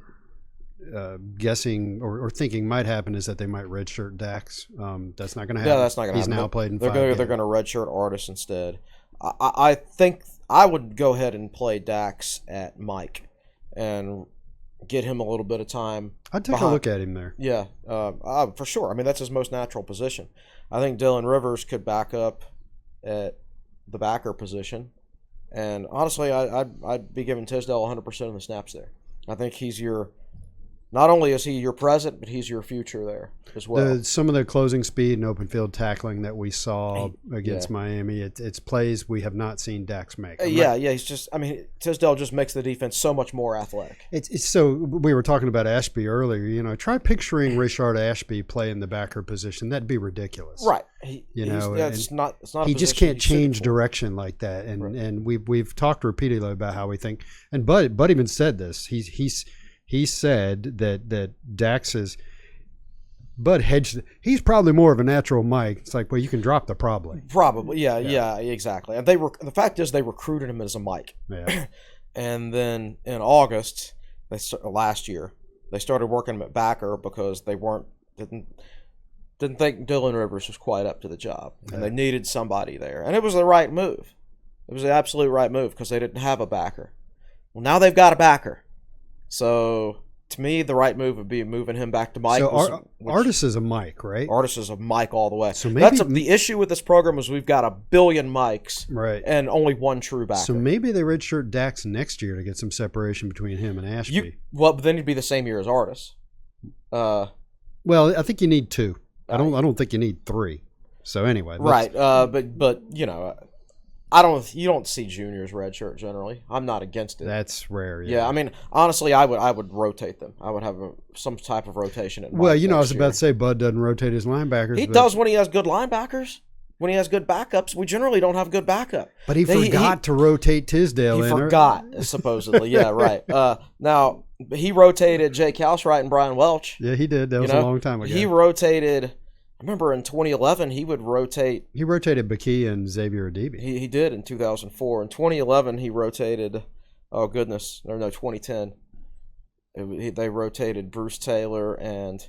guessing or thinking might happen is that they might redshirt Dax. That's not going to happen. Yeah, that's not going to happen. He's now played in they're going to redshirt Artis instead. I think I would go ahead and play Dax at Mike and get him a little bit of time. I'd take a look at him there. Yeah, for sure. I mean, that's his most natural position. I think Dylan Rivers could back up at the backer position. And honestly, I'd be giving Tisdale 100% of the snaps there. I think he's not only is he your present, but he's your future there as well. Some of the closing speed and open field tackling that we saw against Miami, it's plays we have not seen Dax make. He's just, Tisdale just makes the defense so much more athletic. It's so, we were talking about Ashby earlier, try picturing Richard Ashby play in the backer position. That'd be ridiculous. Right. It's not he just can't change direction like that. And we've talked repeatedly about how we think, and Bud even said this. He said that Dax is Bud hedged. He's probably more of a natural Mike. It's like, well, you can drop the probably. Probably, yeah, exactly. And the fact is they recruited him as a Mike. Yeah. And then in August, last year, they started working him at backer because they didn't think Dylan Rivers was quite up to the job, and they needed somebody there. And it was the right move. It was the absolute right move because they didn't have a backer. Well, now they've got a backer. So, to me, the right move would be moving him back to Mike. So, Artis is a Mike, right? Artis is a Mike all the way. So maybe the issue with this program is we've got a billion Mikes, right, and only one true backer. So maybe they redshirt Dax next year to get some separation between him and Ashby. But then he'd be the same year as Artis. Well, I think you need two. I don't think you need three. So anyway, right. But you don't see juniors redshirt generally. I'm not against it. That's rare. Yeah, honestly, I would rotate them. I would have some type of rotation. I was about to say Bud doesn't rotate his linebackers. He does when he has good linebackers. When he has good backups, we generally don't have good backup. But he forgot to rotate Tisdale. He forgot, supposedly. Yeah, right. Now he rotated Jay Kalsright and Brian Welch. Yeah, he did. That was a long time ago. He rotated. I remember in 2011 he would rotate. He rotated Baki and Xavier Adibi. He did in 2004. In 2011 he rotated. Oh goodness, no, 2010. They rotated Bruce Taylor and,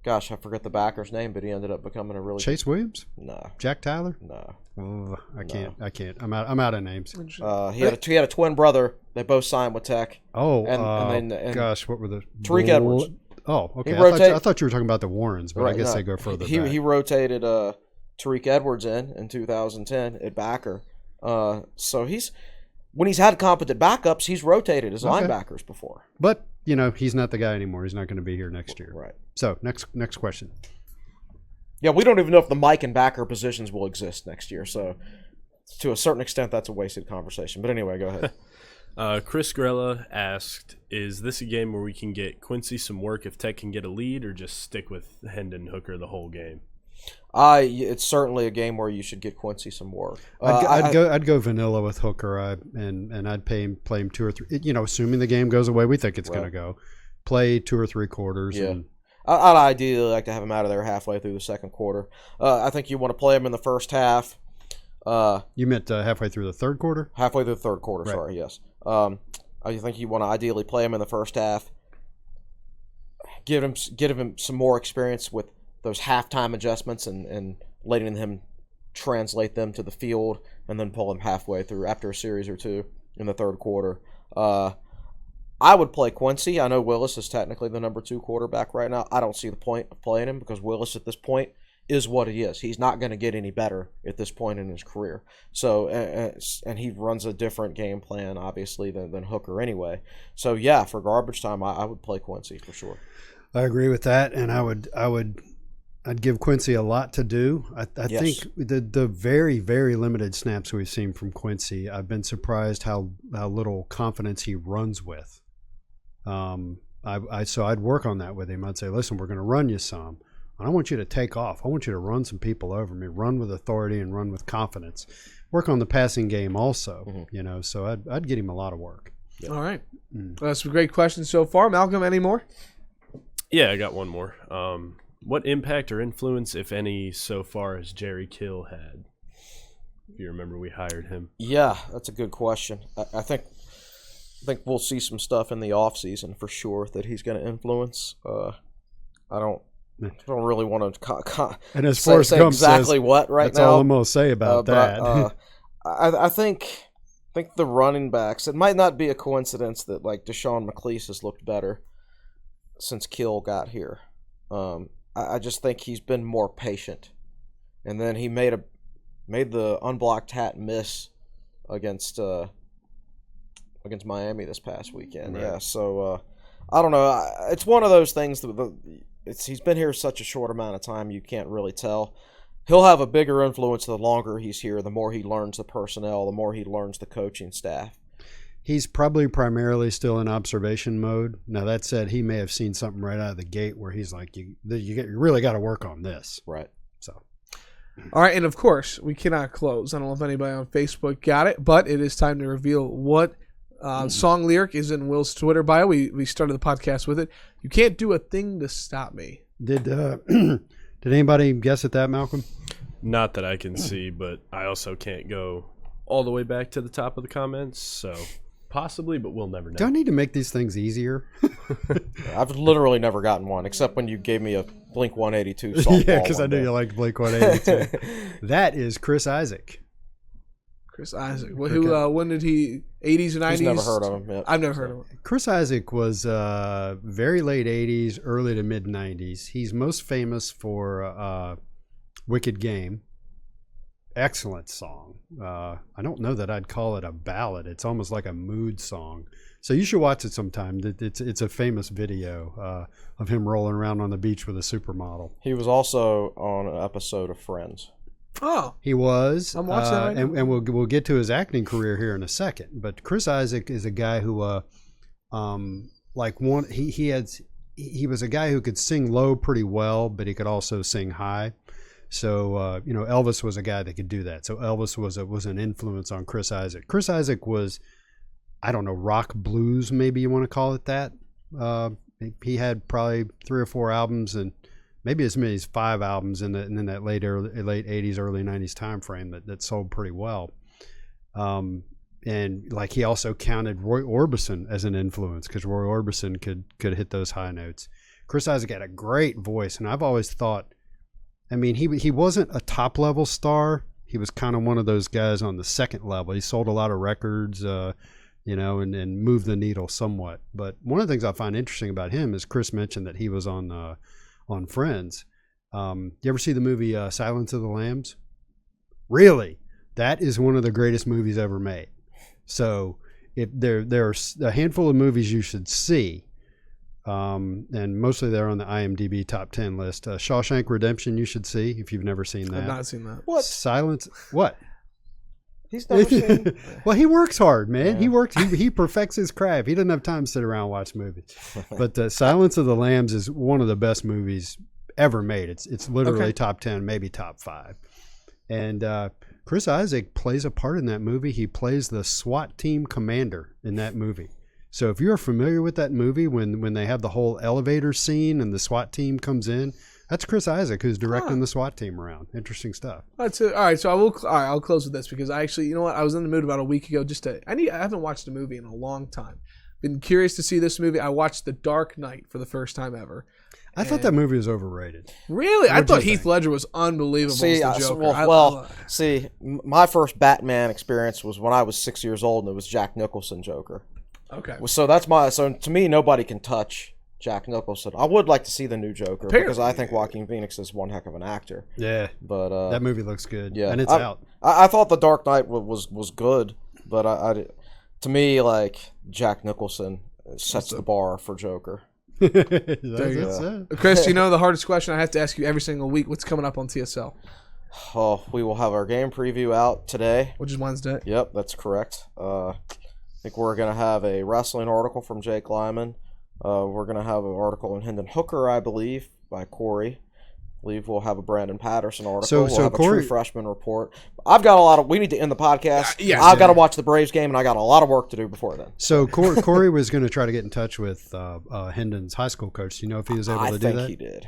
gosh, I forget the backer's name, but he ended up becoming a really Chase Williams. No. Jack Tyler. No. Oh, I can't. I'm out of names. He had a twin brother. They both signed with Tech. Oh, and gosh, what were the Tariq Edwards? Oh, okay. I thought you were talking about the Warrens, but I guess they go further back. He rotated Tariq Edwards in 2010 at backer. So when he's had competent backups, he's rotated his linebackers before. But, he's not the guy anymore. He's not going to be here next year. Right. So, next question. Yeah, we don't even know if the Mike and backer positions will exist next year. So, to a certain extent, that's a wasted conversation. But anyway, go ahead. Chris Grella asked, is this a game where we can get Quincy some work if Tech can get a lead, or just stick with Hendon Hooker the whole game? It's certainly a game where you should get Quincy some work. I'd go vanilla with Hooker, and I'd play him 2 or 3. Assuming the game goes the way we think it's going to go, play 2 or 3 quarters. Yeah. And I'd ideally like to have him out of there halfway through the second quarter. I think you want to play him in the first half. You meant halfway through the third quarter? Halfway through the third quarter, right. Sorry, yes. I think you want to ideally play him in the first half. Give him some more experience with those halftime adjustments and letting him translate them to the field, and then pull him halfway through after a series or two in the third quarter. I would play Quincy. I know Willis is technically the number 2 quarterback right now. I don't see the point of playing him because Willis at this point is what he is. He's not going to get any better at this point in his career. So, and he runs a different game plan, obviously, than Hooker anyway. So, yeah, for garbage time, I would play Quincy for sure. I agree with that, and I'd give Quincy a lot to do. I Yes. think the very, very limited snaps we've seen from Quincy, I've been surprised how little confidence he runs with. So I'd work on that with him. I'd say, listen, we're going to run you some. I don't want you to take off. I want you to run some people over me. Run with authority and run with confidence. Work on the passing game also, So I'd get him a lot of work. Yeah. All right. Well, that's some great questions so far. Malcolm, any more? Yeah, I got one more. What impact or influence, if any, so far has Jerry Kill had? If you remember, we hired him. Yeah, that's a good question. I think we'll see some stuff in the offseason for sure that he's going to influence. I don't really want to and as Forrest say Gump exactly says, what right that's now. That's all I'm going to say about that. I think the running backs, it might not be a coincidence that like Deshaun McLeese has looked better since Kill got here. I just think he's been more patient. And then he made the unblocked hat miss against Miami this past weekend. Right. Yeah, so I don't know. It's one of those things that he's been here such a short amount of time, you can't really tell. He'll have a bigger influence the longer he's here, the more he learns the personnel, the more he learns the coaching staff. He's probably primarily still in observation mode. Now, that said, he may have seen something right out of the gate where he's like, you really got to work on this. Right. So, all right, and of course, we cannot close. I don't know if anybody on Facebook got it, but it is time to reveal what song lyric is in Will's Twitter bio. We started the podcast with it. You can't do a thing to stop me. Did anybody guess at that, Malcolm? Not that I can see, but I also can't go all the way back to the top of the comments, so possibly, but we'll never know. Do I need to make these things easier? I've literally never gotten one, except when you gave me a Blink-182 softball. Yeah, because I knew you liked Blink-182. That is Chris Isaac. Chris Isaac. Well, when did he? 80s and 90s? He's never heard of him. Yet. I've never heard of him. Chris Isaac was very late 80s, early to mid 90s. He's most famous for Wicked Game. Excellent song. I don't know that I'd call it a ballad. It's almost like a mood song. So you should watch it sometime. It's a famous video of him rolling around on the beach with a supermodel. He was also on an episode of Friends. Oh, he was. I'm watching that right now. And we'll get to his acting career here in a second. But Chris Isaac is a guy who, he was a guy who could sing low pretty well, but he could also sing high. So Elvis was a guy that could do that. So Elvis was an influence on Chris Isaac. Chris Isaac was, I don't know, rock blues, maybe you want to call it that. He had probably 3 or 4 albums and maybe as many as 5 albums in that late 80s, early 90s time frame that sold pretty well. And like he also counted Roy Orbison as an influence because Roy Orbison could hit those high notes. Chris Isaac had a great voice, and I've always thought, I mean, he wasn't a top level star. He was kind of one of those guys on the second level. He sold a lot of records, and moved the needle somewhat. But one of the things I find interesting about him is Chris mentioned that he was on Friends. You ever see the movie Silence of the Lambs? Really? That is one of the greatest movies ever made. So if there are a handful of movies you should see, and mostly they're on the IMDb top 10 list. Shawshank Redemption you should see if you've never seen that. I've not seen that. What? Silence? What? He's never seen. Well, he works hard, man. Yeah. He works. He perfects his craft. He doesn't have time to sit around and watch movies. But Silence of the Lambs is one of the best movies ever made. It's literally top 10, maybe top 5. And Chris Isaak plays a part in that movie. He plays the SWAT team commander in that movie. So if you're familiar with that movie, when they have the whole elevator scene and the SWAT team comes in, that's Chris Isaak who's directing the SWAT team around. Interesting stuff. That's it. All right, so I'll close with this because I actually, you know what, I was in the mood about a week ago. I haven't watched a movie in a long time. Been curious to see this movie. I watched The Dark Knight for the first time ever. I thought that movie was overrated. Really? I thought Heath Ledger was unbelievable as the Joker. See, my first Batman experience was when I was 6 years old, and it was Jack Nicholson Joker. Okay. So to me, nobody can touch Jack Nicholson. I would like to see the new Joker because I think Joaquin Phoenix is one heck of an actor. Yeah, but that movie looks good. Yeah, and it's out. I thought The Dark Knight was good, but to me, like, Jack Nicholson sets the bar for Joker. Chris, the hardest question I have to ask you every single week: what's coming up on TSL? Oh, we will have our game preview out today, which is Wednesday. Yep, that's correct. I think we're gonna have a wrestling article from Jake Lyman. We're going to have an article in Hendon Hooker, I believe, by Corey. I believe we'll have a Brandon Patterson article. We'll have Corey, a true freshman report. I've got we need to end the podcast. I've got to watch the Braves game, and I got a lot of work to do before then. So Corey was going to try to get in touch with Hendon's high school coach. Do you know if he was able to do that? I think he did.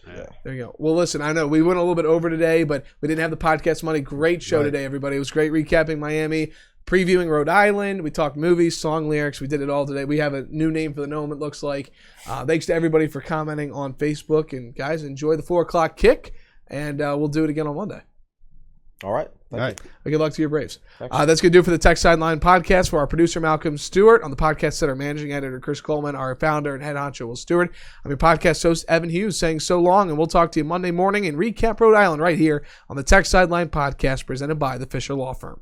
Yeah. There you go. Well, listen, I know we went a little bit over today, but we didn't have the podcast money. Great show today, everybody. It was great recapping Miami. Previewing Rhode Island. We talked movies, song lyrics. We did it all today. We have a new name for the Gnome, it looks like. Thanks to everybody for commenting on Facebook. And, guys, enjoy the 4 o'clock kick. And we'll do it again on Monday. All right. Thank you. Good luck to your Braves. That's going to do it for the Tech Sideline podcast. For our producer, Malcolm Stewart. On the podcast set, our managing editor, Chris Coleman. Our founder and head honcho, Will Stewart. I'm your podcast host, Evan Hughes, saying so long. And we'll talk to you Monday morning and recap Rhode Island right here on the Tech Sideline podcast presented by the Fisher Law Firm.